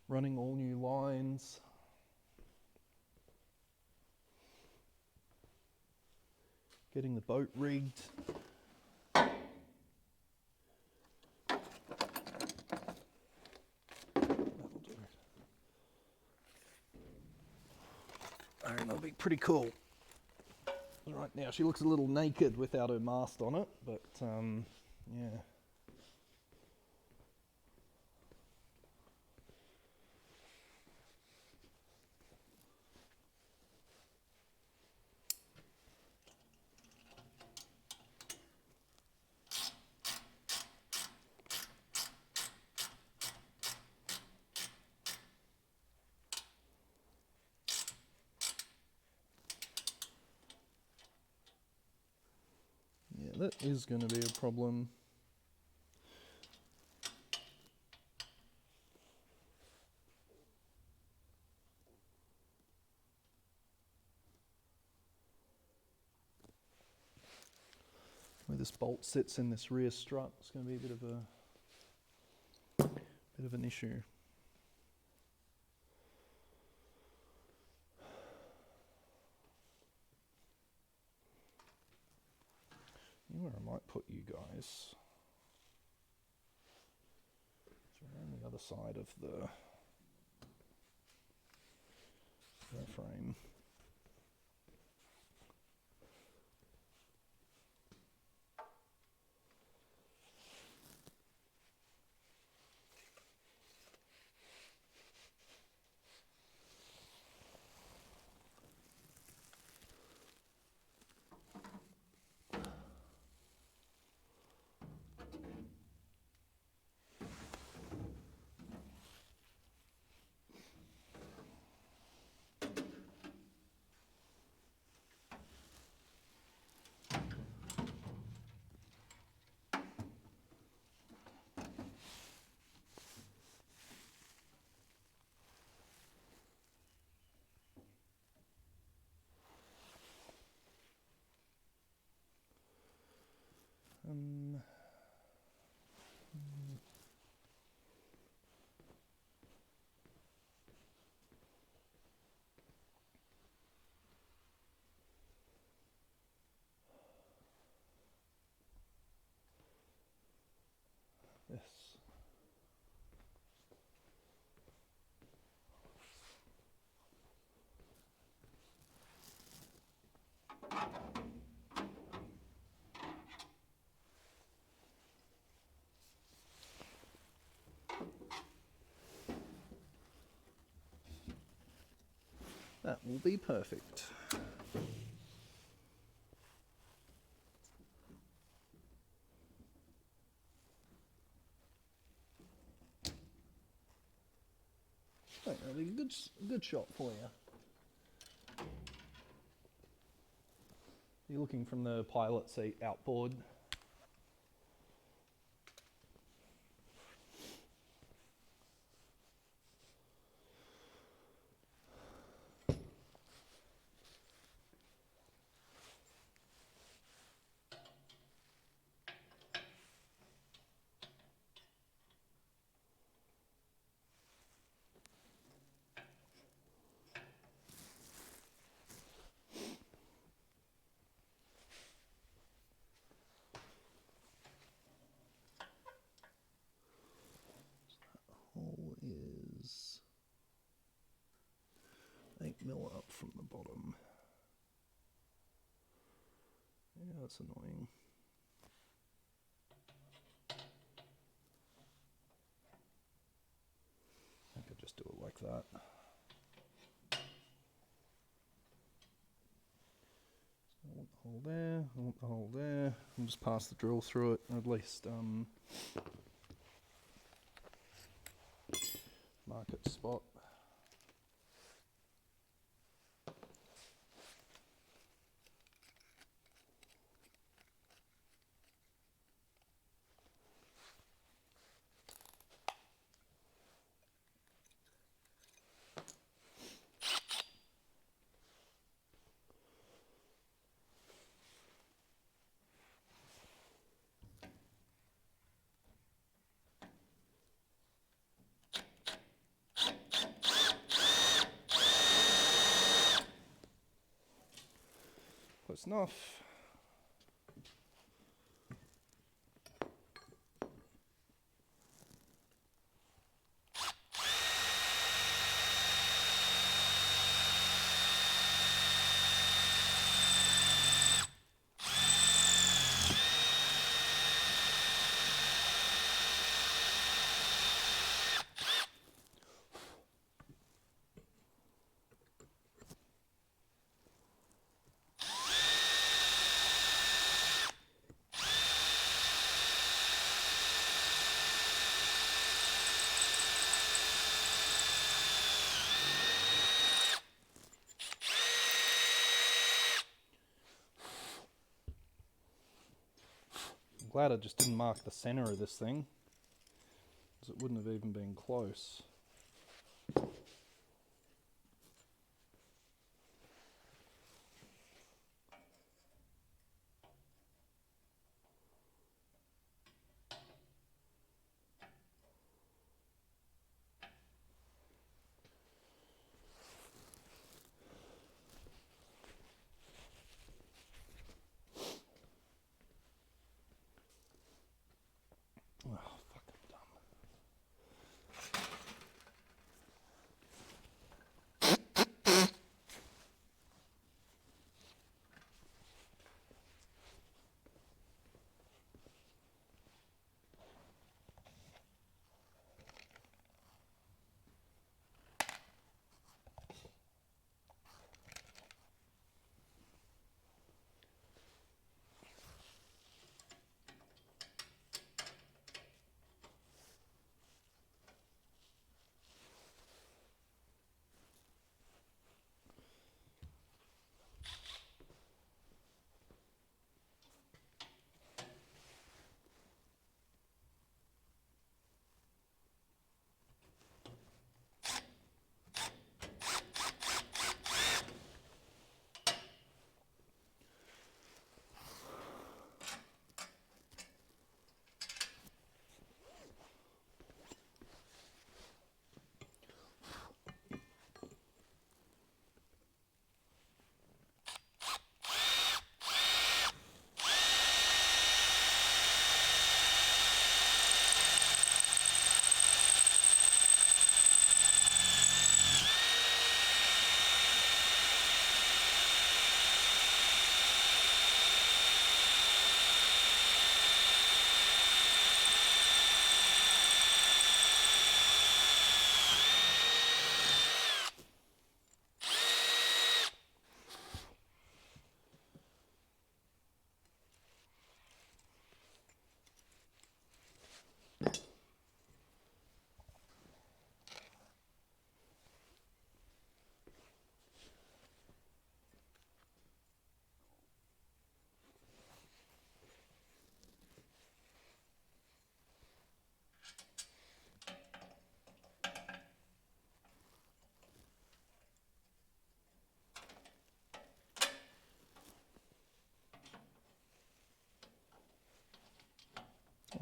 running all new lines. Getting the boat rigged. That'll be pretty cool. Right now she looks a little naked without her mast on it, but yeah. That is going to be a problem. Where this bolt sits in this rear strut, it's going to be a bit of an issue. put you guys. So we're on the other side of the frame. This. That will be perfect. That'll be a good shot for you. You're looking from the pilot seat outboard. Hole is 8mm up from the bottom. Yeah, that's annoying. I could just do it like that. So I want the hole there, I want the hole there. I'll just pass the drill through it, at least mark its spot. Close enough. Glad I just didn't mark the center of this thing, because it wouldn't have even been close.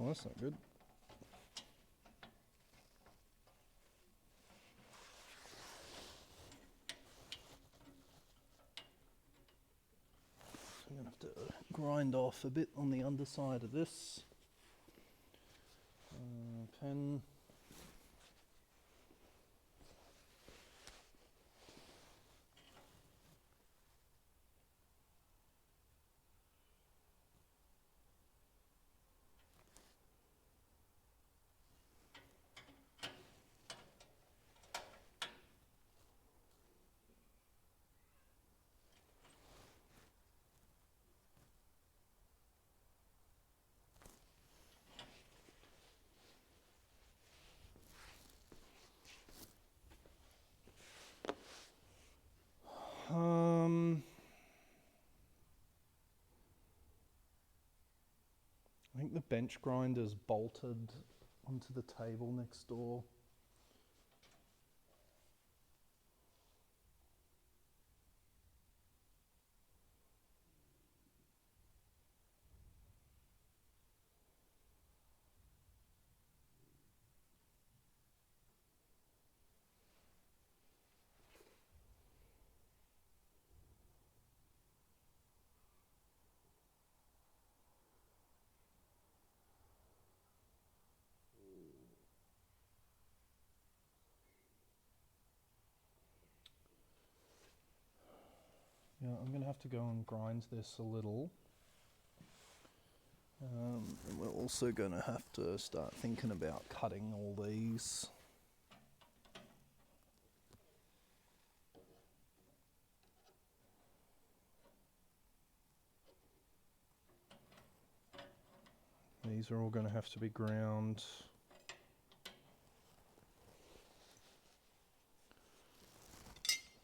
Oh, that's not good. So I'm going to have to grind off a bit on the underside of this pen. I think the bench grinder's bolted onto the table next door. Yeah, I'm going to have to go and grind this a little. And we're also going to have to start thinking about cutting all these. These are all going to have to be ground.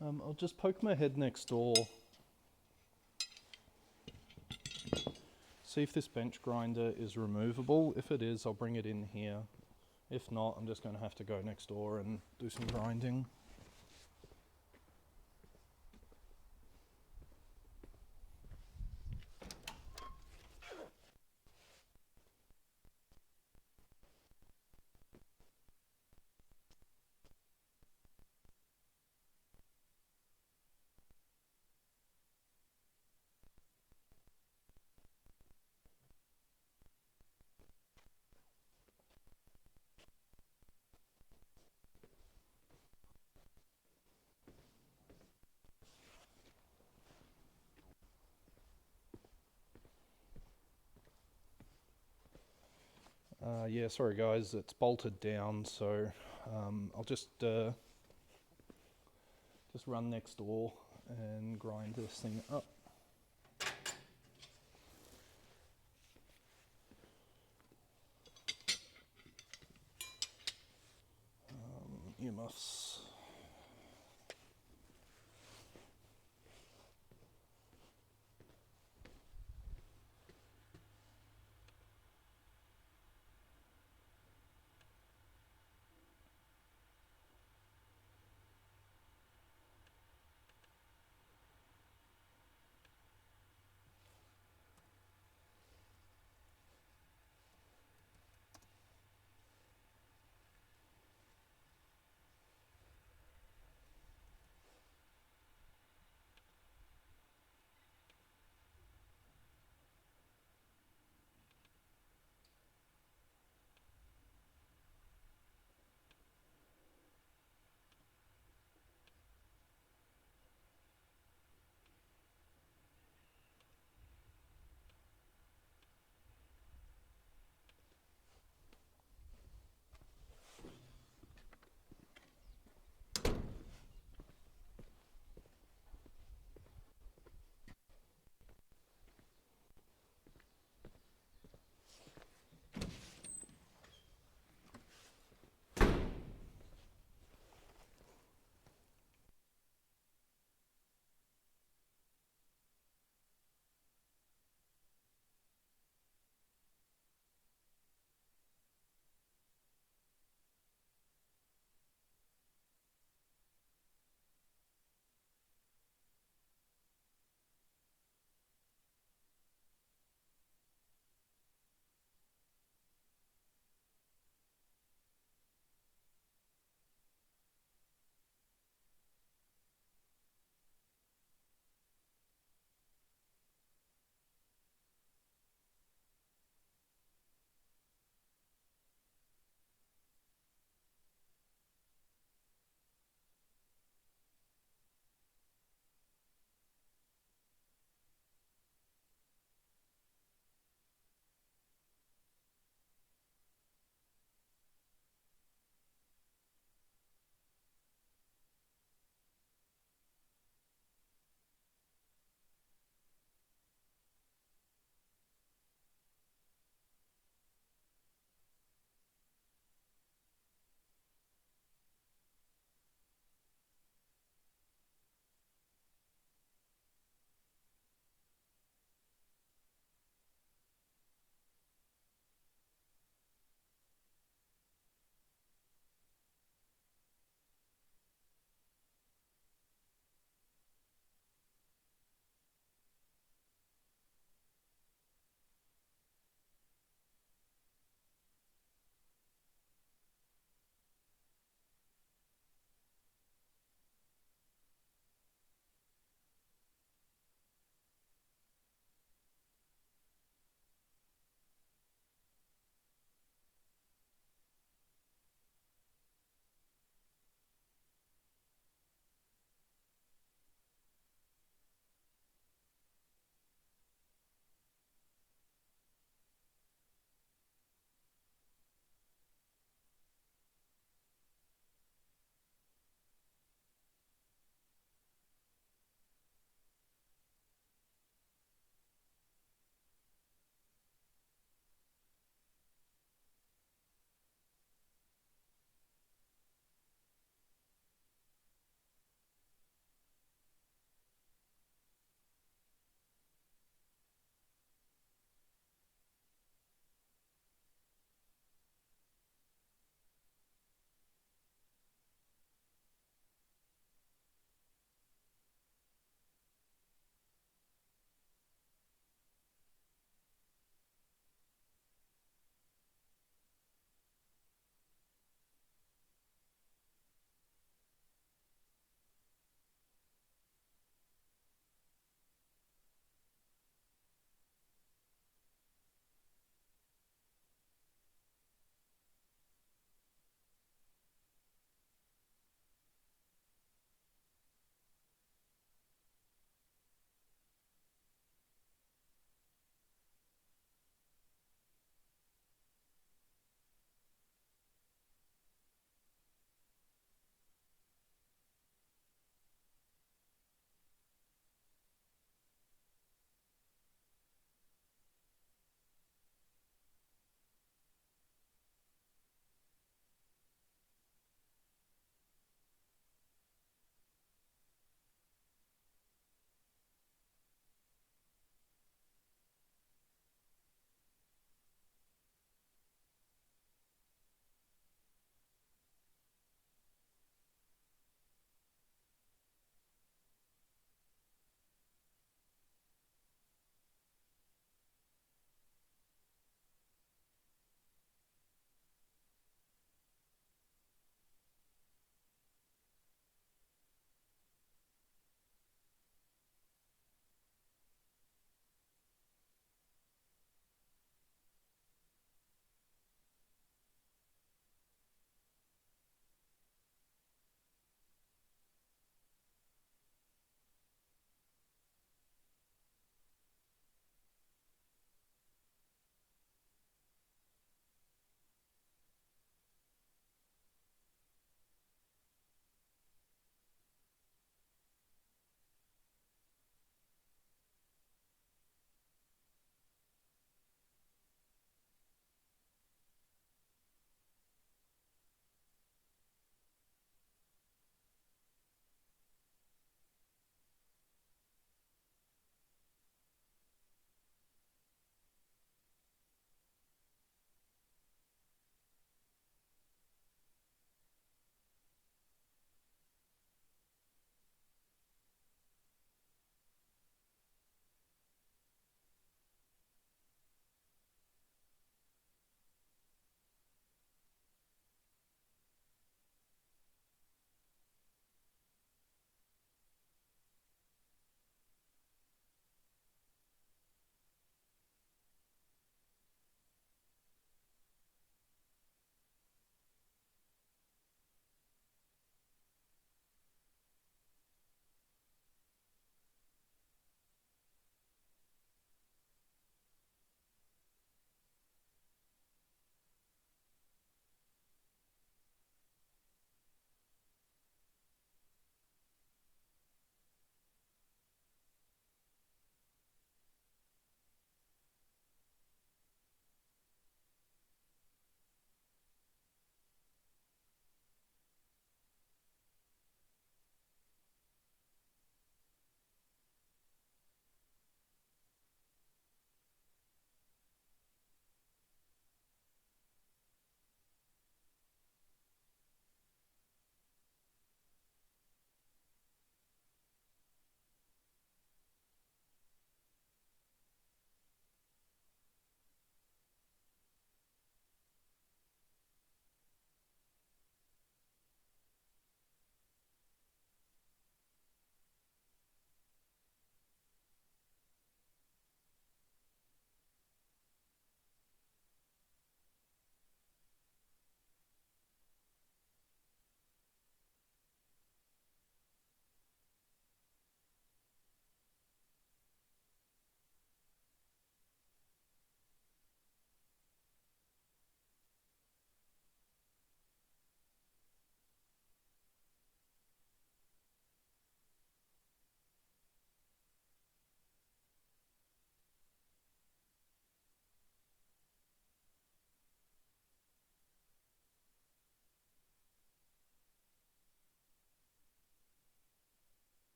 I'll just poke my head next door. See if this bench grinder is removable. If it is, I'll bring it in here. If not, I'm just going to have to go next door and do some grinding. Yeah, sorry guys, it's bolted down, so I'll just run next door and grind this thing up. Earmuffs.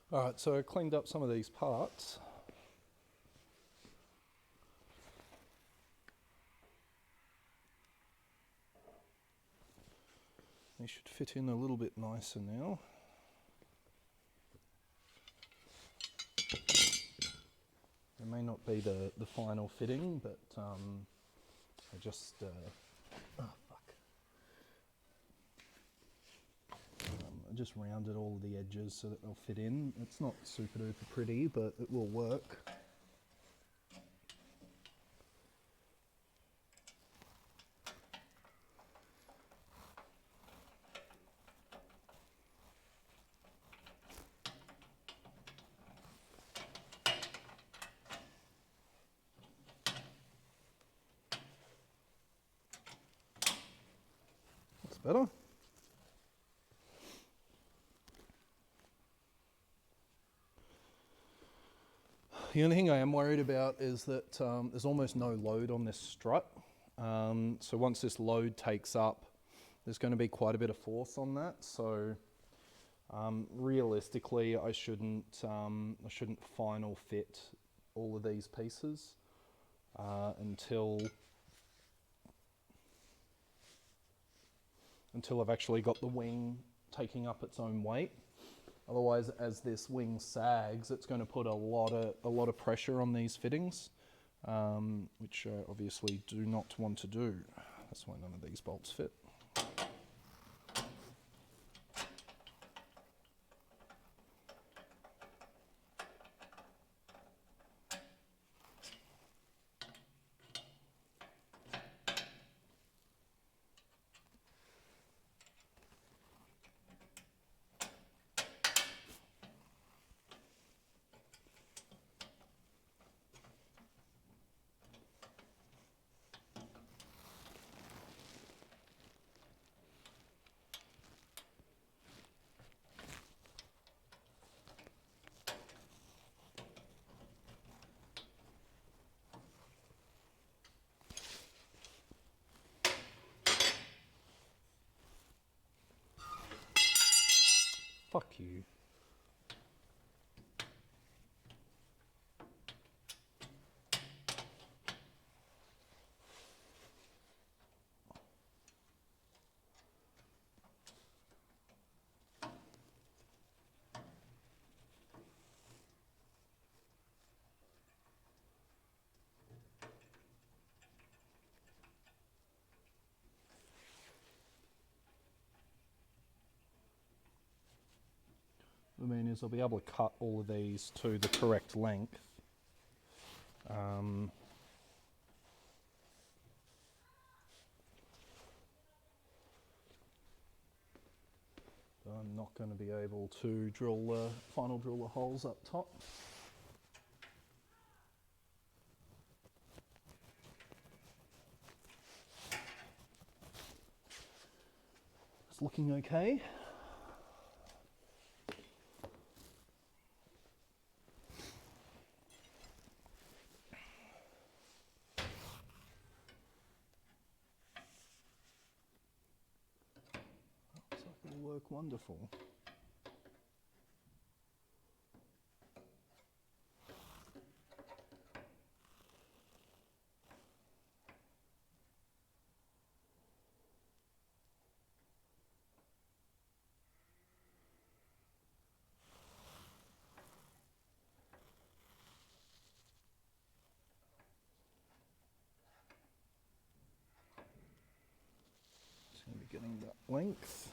Alright, so I cleaned up some of these parts. They should fit in a little bit nicer now. It may not be the final fitting, but I just I just rounded all of the edges so that they'll fit in. It's not super duper pretty, but it will work. That's better. The only thing I am worried about is that there's almost no load on this strut. So once this load takes up, there's going to be quite a bit of force on that. So realistically, I shouldn't final fit all of these pieces until I've actually got the wing taking up its own weight. Otherwise, as this wing sags, it's going to put a lot of pressure on these fittings, which I obviously do not want to do. That's why none of these bolts fit. Fuck you. What I mean is I'll be able to cut all of these to the correct length. I'm not going to be able to final drill the holes up top. It's looking okay. Looks like it'll work wonderful. Just going to be getting that length.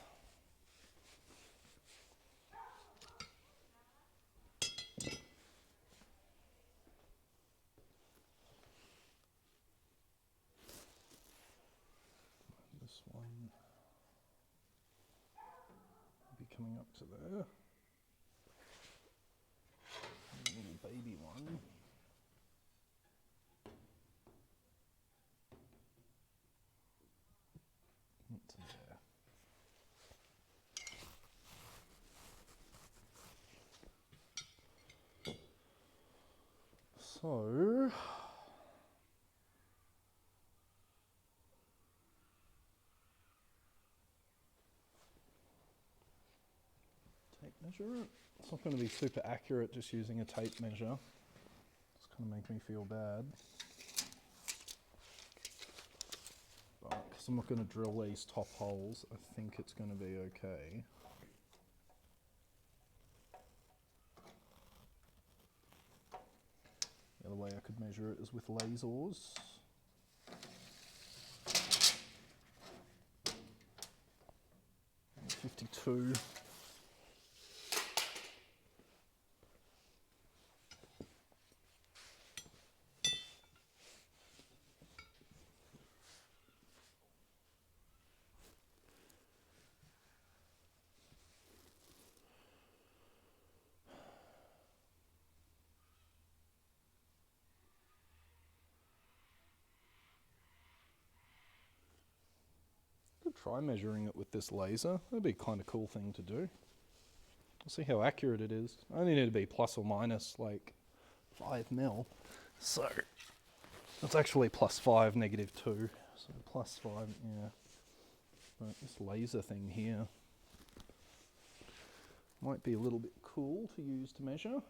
This one will be coming up to there. And a little baby one. To there. So take measure it. It's not going to be super accurate just using a tape measure. It's going to make me feel bad. Because I'm not going to drill these top holes, I think it's going to be okay. The other way I could measure it is with lasers. 52. Could try measuring it with this laser. That'd be a kind of cool thing to do. We'll see how accurate it is. I only need to be plus or minus like 5 mil. So it's actually +5, -2. So +5, yeah. But this laser thing here might be a little bit cool to use to measure.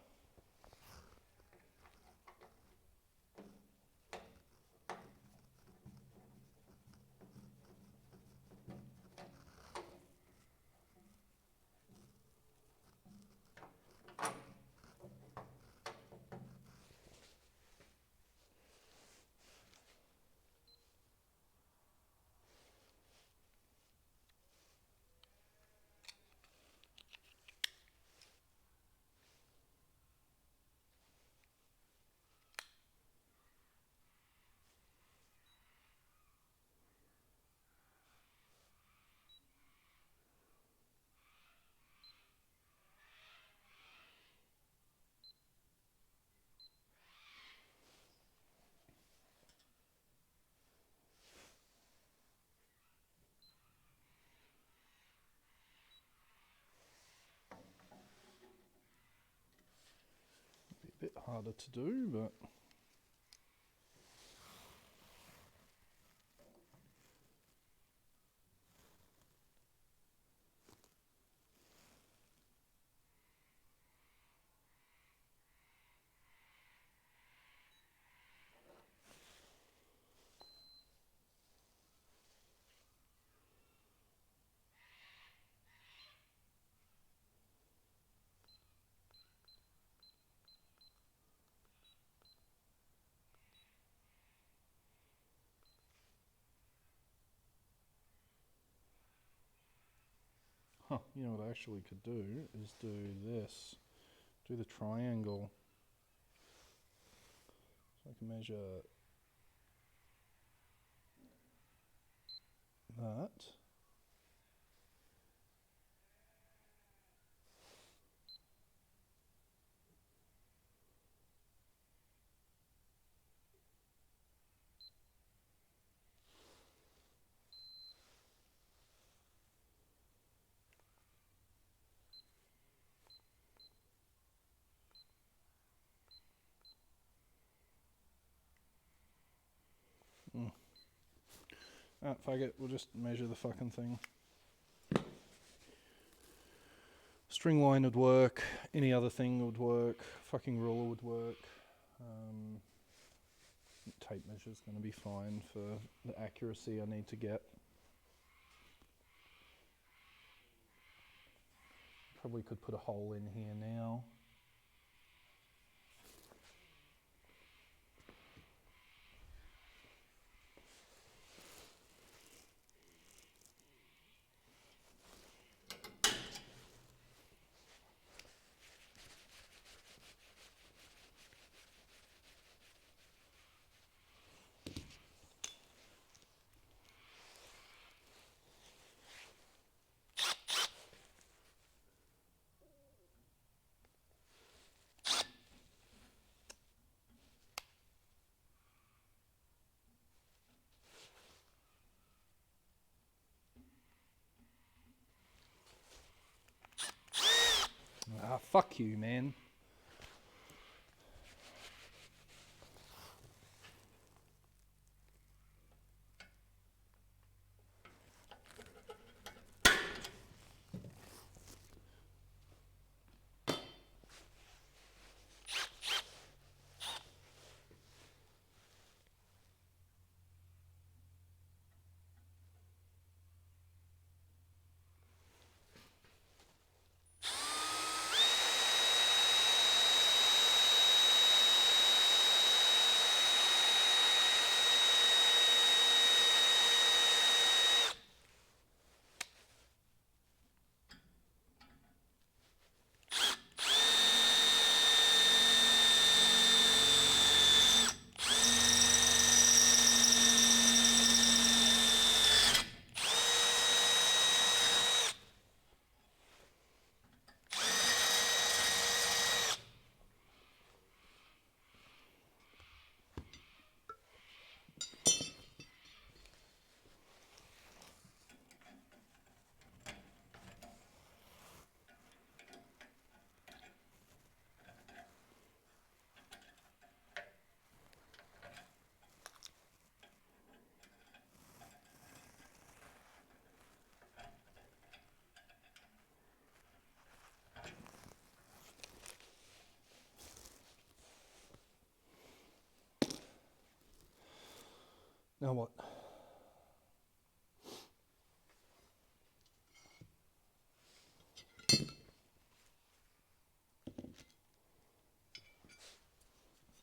Be a bit harder to do, but you know what I actually could do is do this. Do the triangle. So I can measure that. Fuck it, we'll just measure the fucking thing. String line would work, any other thing would work, fucking ruler would work. Tape measure's going to be fine for the accuracy I need to get. Probably could put a hole in here now. Ah, fuck you, man. Now what?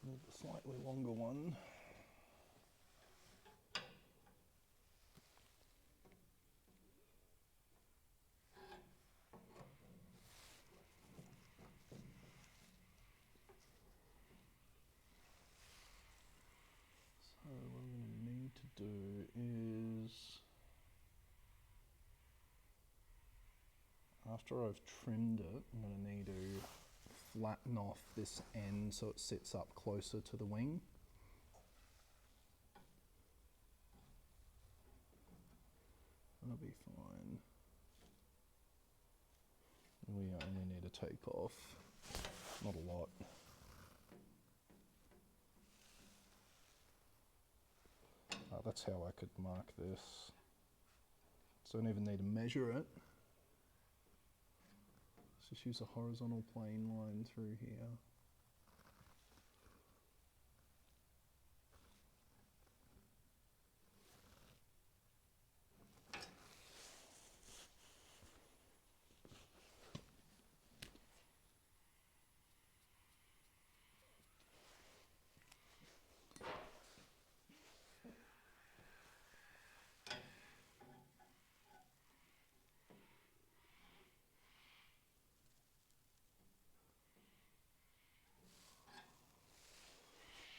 Need the slightly longer one. So what I'm going to need to do is, after I've trimmed it, I'm going to need to flatten off this end so it sits up closer to the wing. That'll be fine. We only need to take off, not a lot. That's how I could mark this. So I don't even need to measure it. Let's just use a horizontal plane line through here.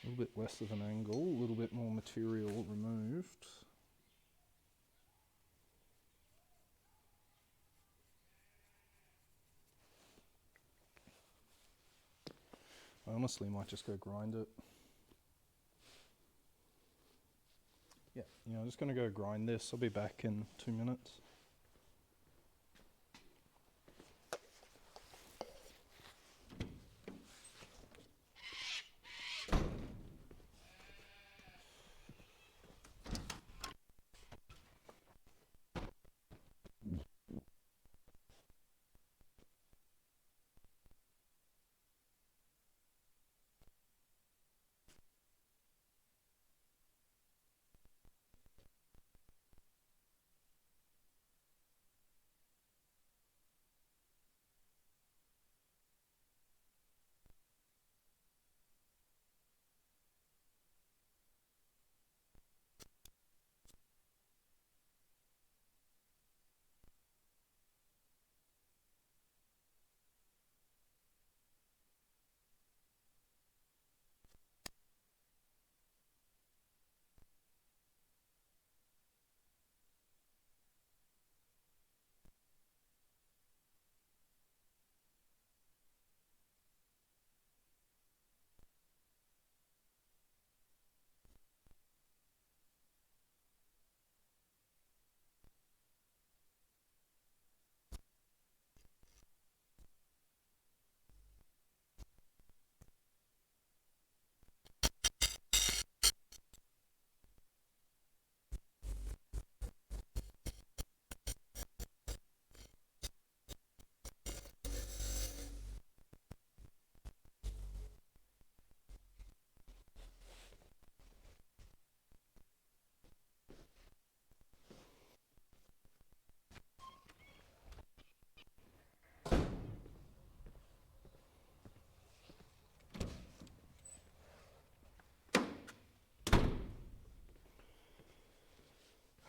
A little bit less of an angle, a little bit more material removed. I honestly might just go grind it. Yeah, I'm just going to go grind this. I'll be back in 2 minutes.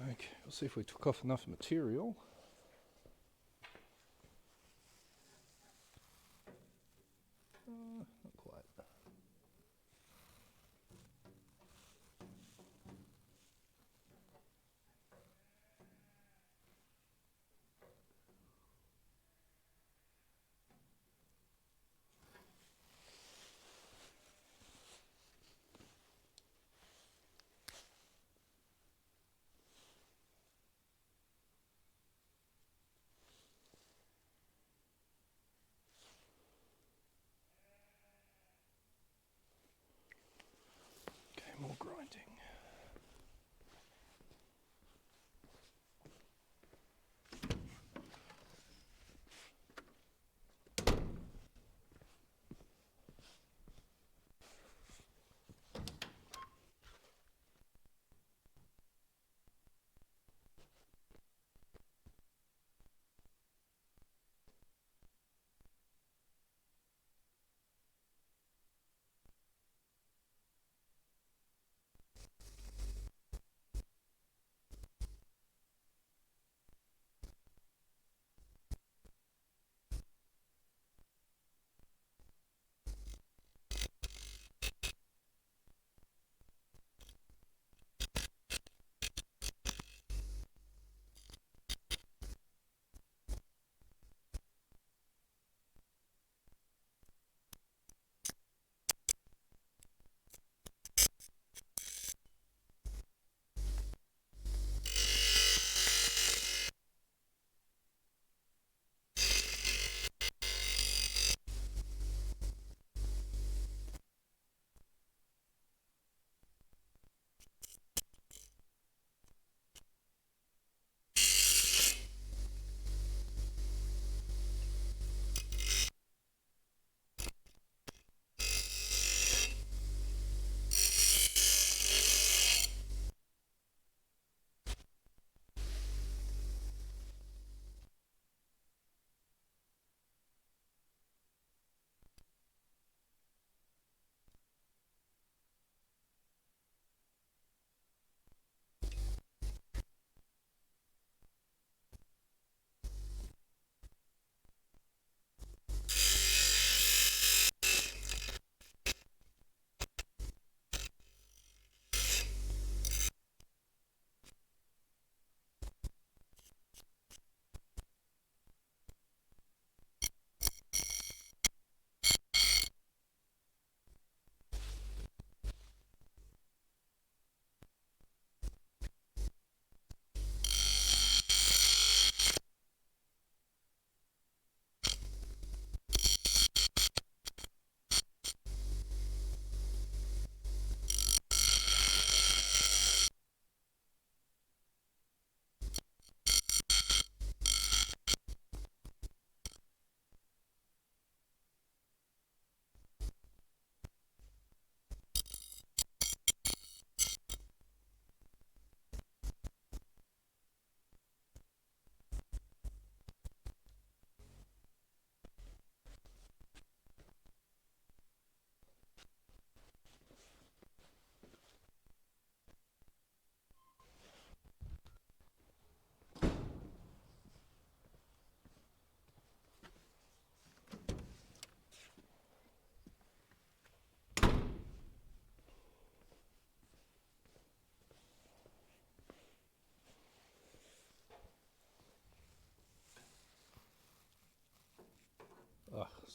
Okay, we'll see if we took off enough material. Not quite.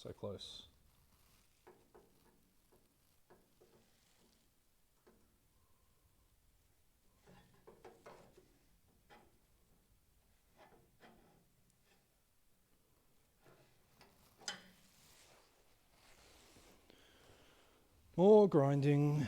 So close. More grinding.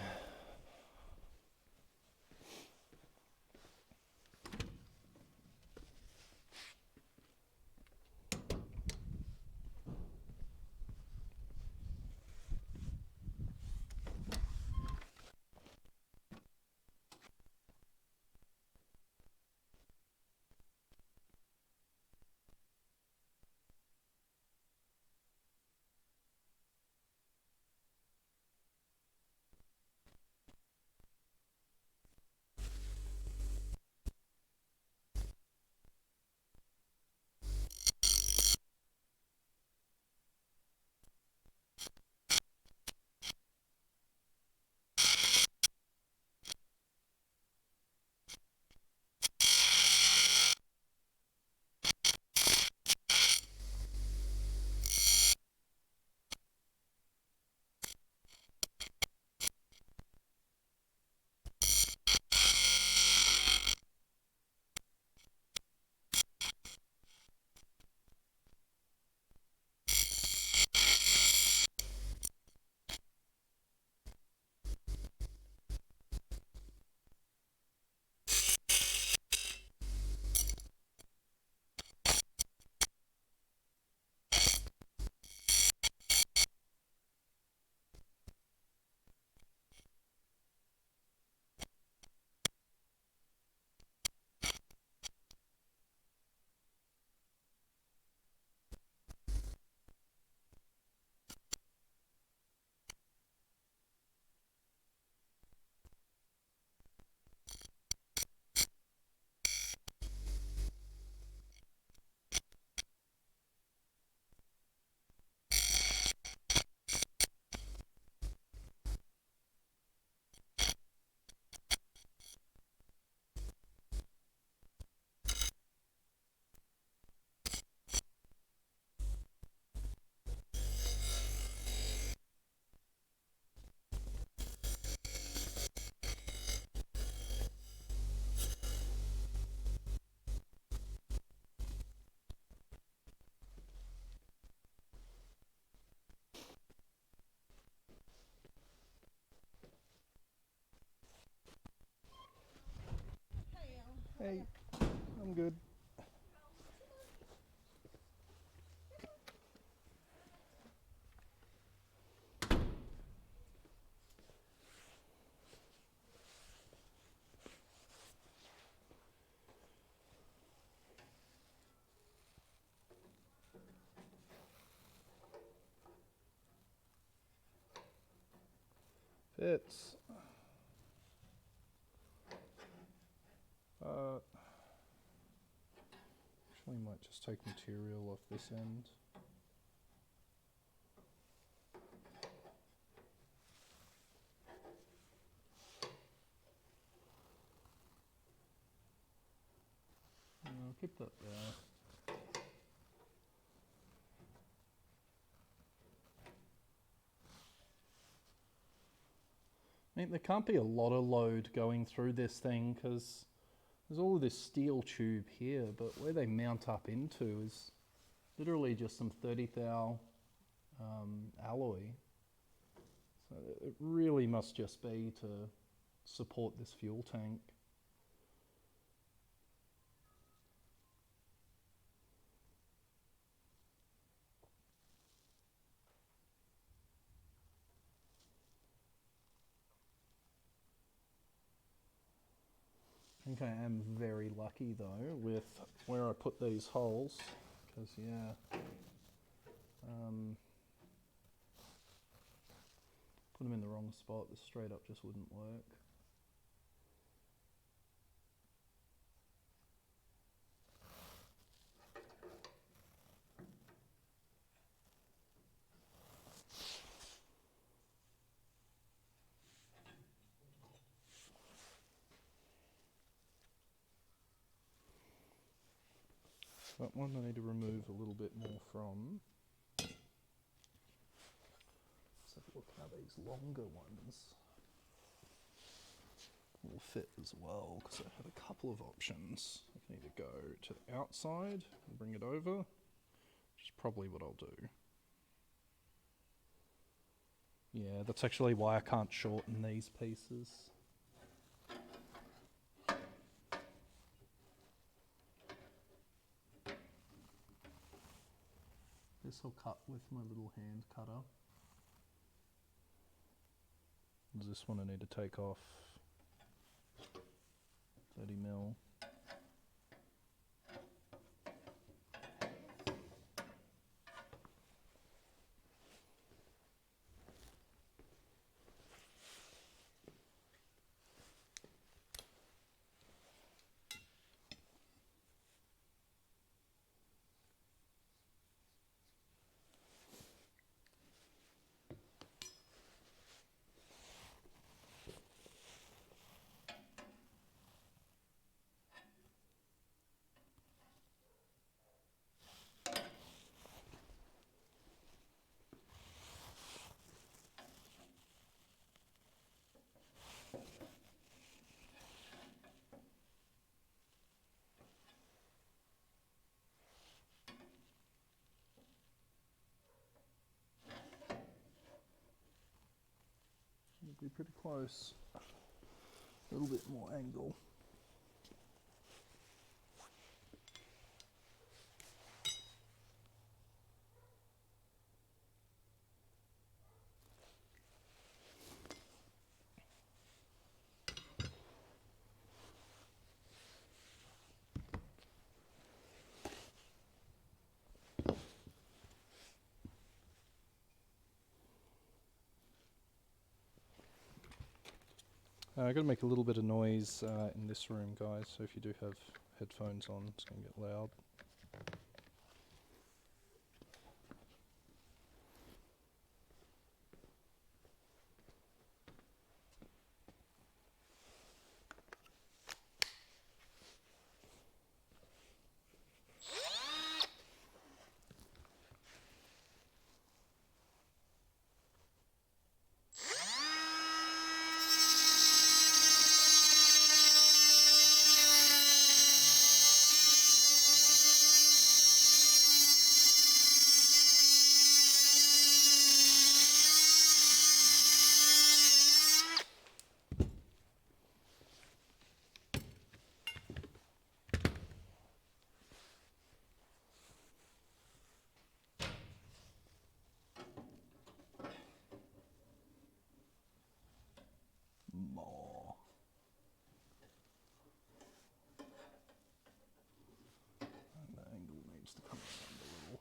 Hey, I'm good. Fits. Actually might just take material off this end. I'll keep that there. I mean, there can't be a lot of load going through this thing because there's all of this steel tube here, but where they mount up into is literally just some 30 thou alloy. So it really must just be to support this fuel tank. I think I am very lucky though with where I put these holes, because yeah, put them in the wrong spot, this straight up just wouldn't work. That one I need to remove a little bit more from. look how these longer ones will fit as well, because I have a couple of options. I can either go to the outside and bring it over, which is probably what I'll do. Yeah, that's actually why I can't shorten these pieces. This I'll cut with my little hand cutter. This one I need to take off 30 mil. It'll be pretty close. A little bit more angle. I've got to make a little bit of noise in this room, guys, so if you do have headphones on, it's going to get loud. More. And the angle needs to come around a little.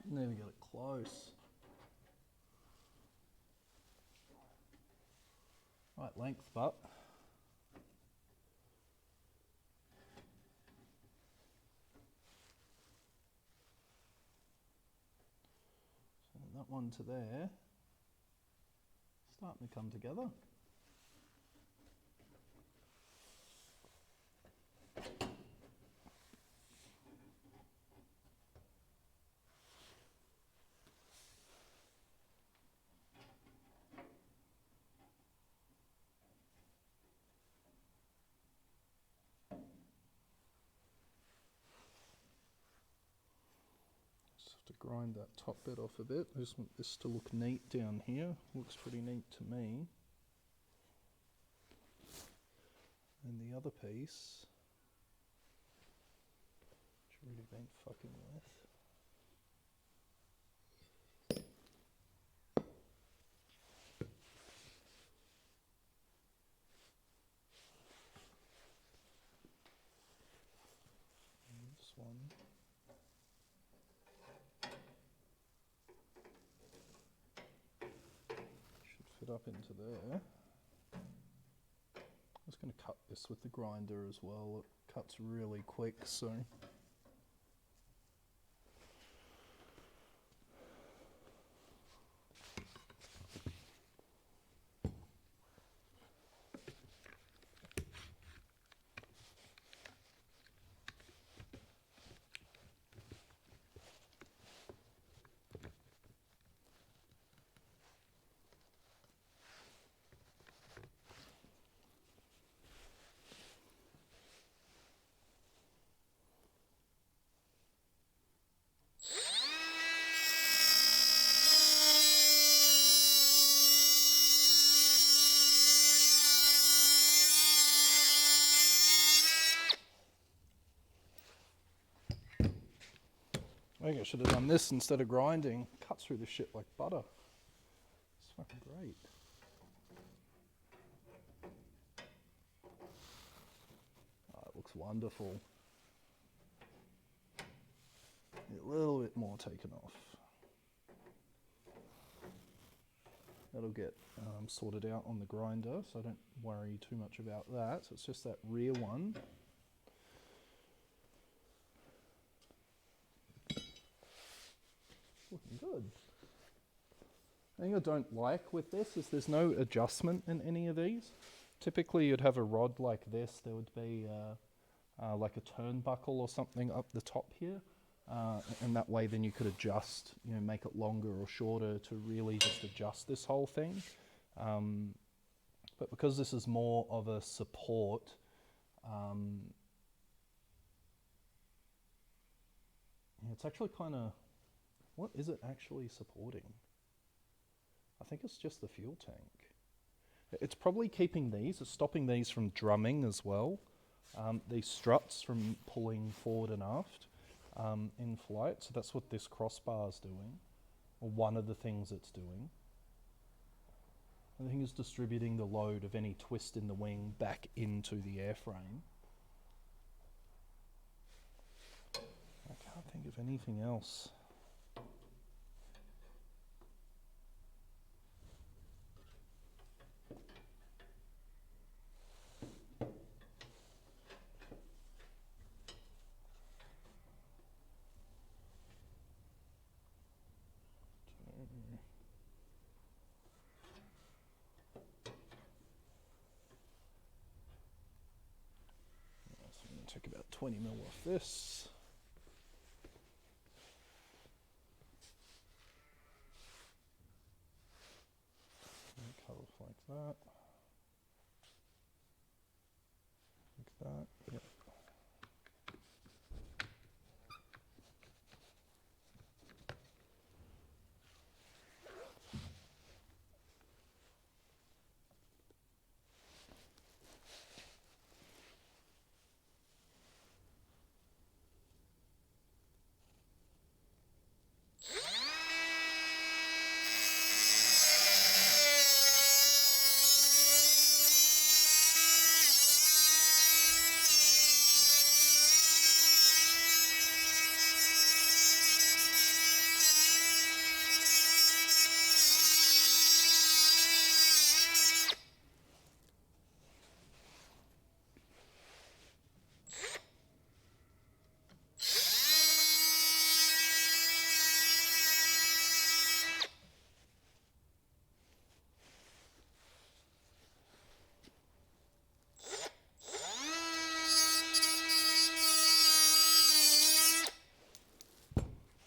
Never get it close. Right length, but so that one to there, starting to come together. To grind that top bit off a bit. I just want this to look neat down here. Looks pretty neat to me. And the other piece, which I've already been fucking with. And this one. Should fit up into there. I'm just going to cut this with the grinder as well. It cuts really quick, so. I think I should have done this instead of grinding. Cuts through the shit like butter. It's fucking great. Oh, it looks wonderful. A little bit more taken off. That'll get sorted out on the grinder, so I don't worry too much about that. So it's just that rear one. Looking good. The thing I don't like with this is there's no adjustment in any of these. Typically you'd have a rod like this, there would be like a turnbuckle or something up the top here. And that way then you could adjust, make it longer or shorter to really just adjust this whole thing. But because this is more of a support, it's actually kind of, what is it actually supporting? I think it's just the fuel tank. It's probably keeping these, it's stopping these from drumming as well. These struts from pulling forward and aft in flight. So that's what this crossbar is doing, or one of the things it's doing. I think it's distributing the load of any twist in the wing back into the airframe. I can't think of anything else. So I'm going to take about 20 mil off this.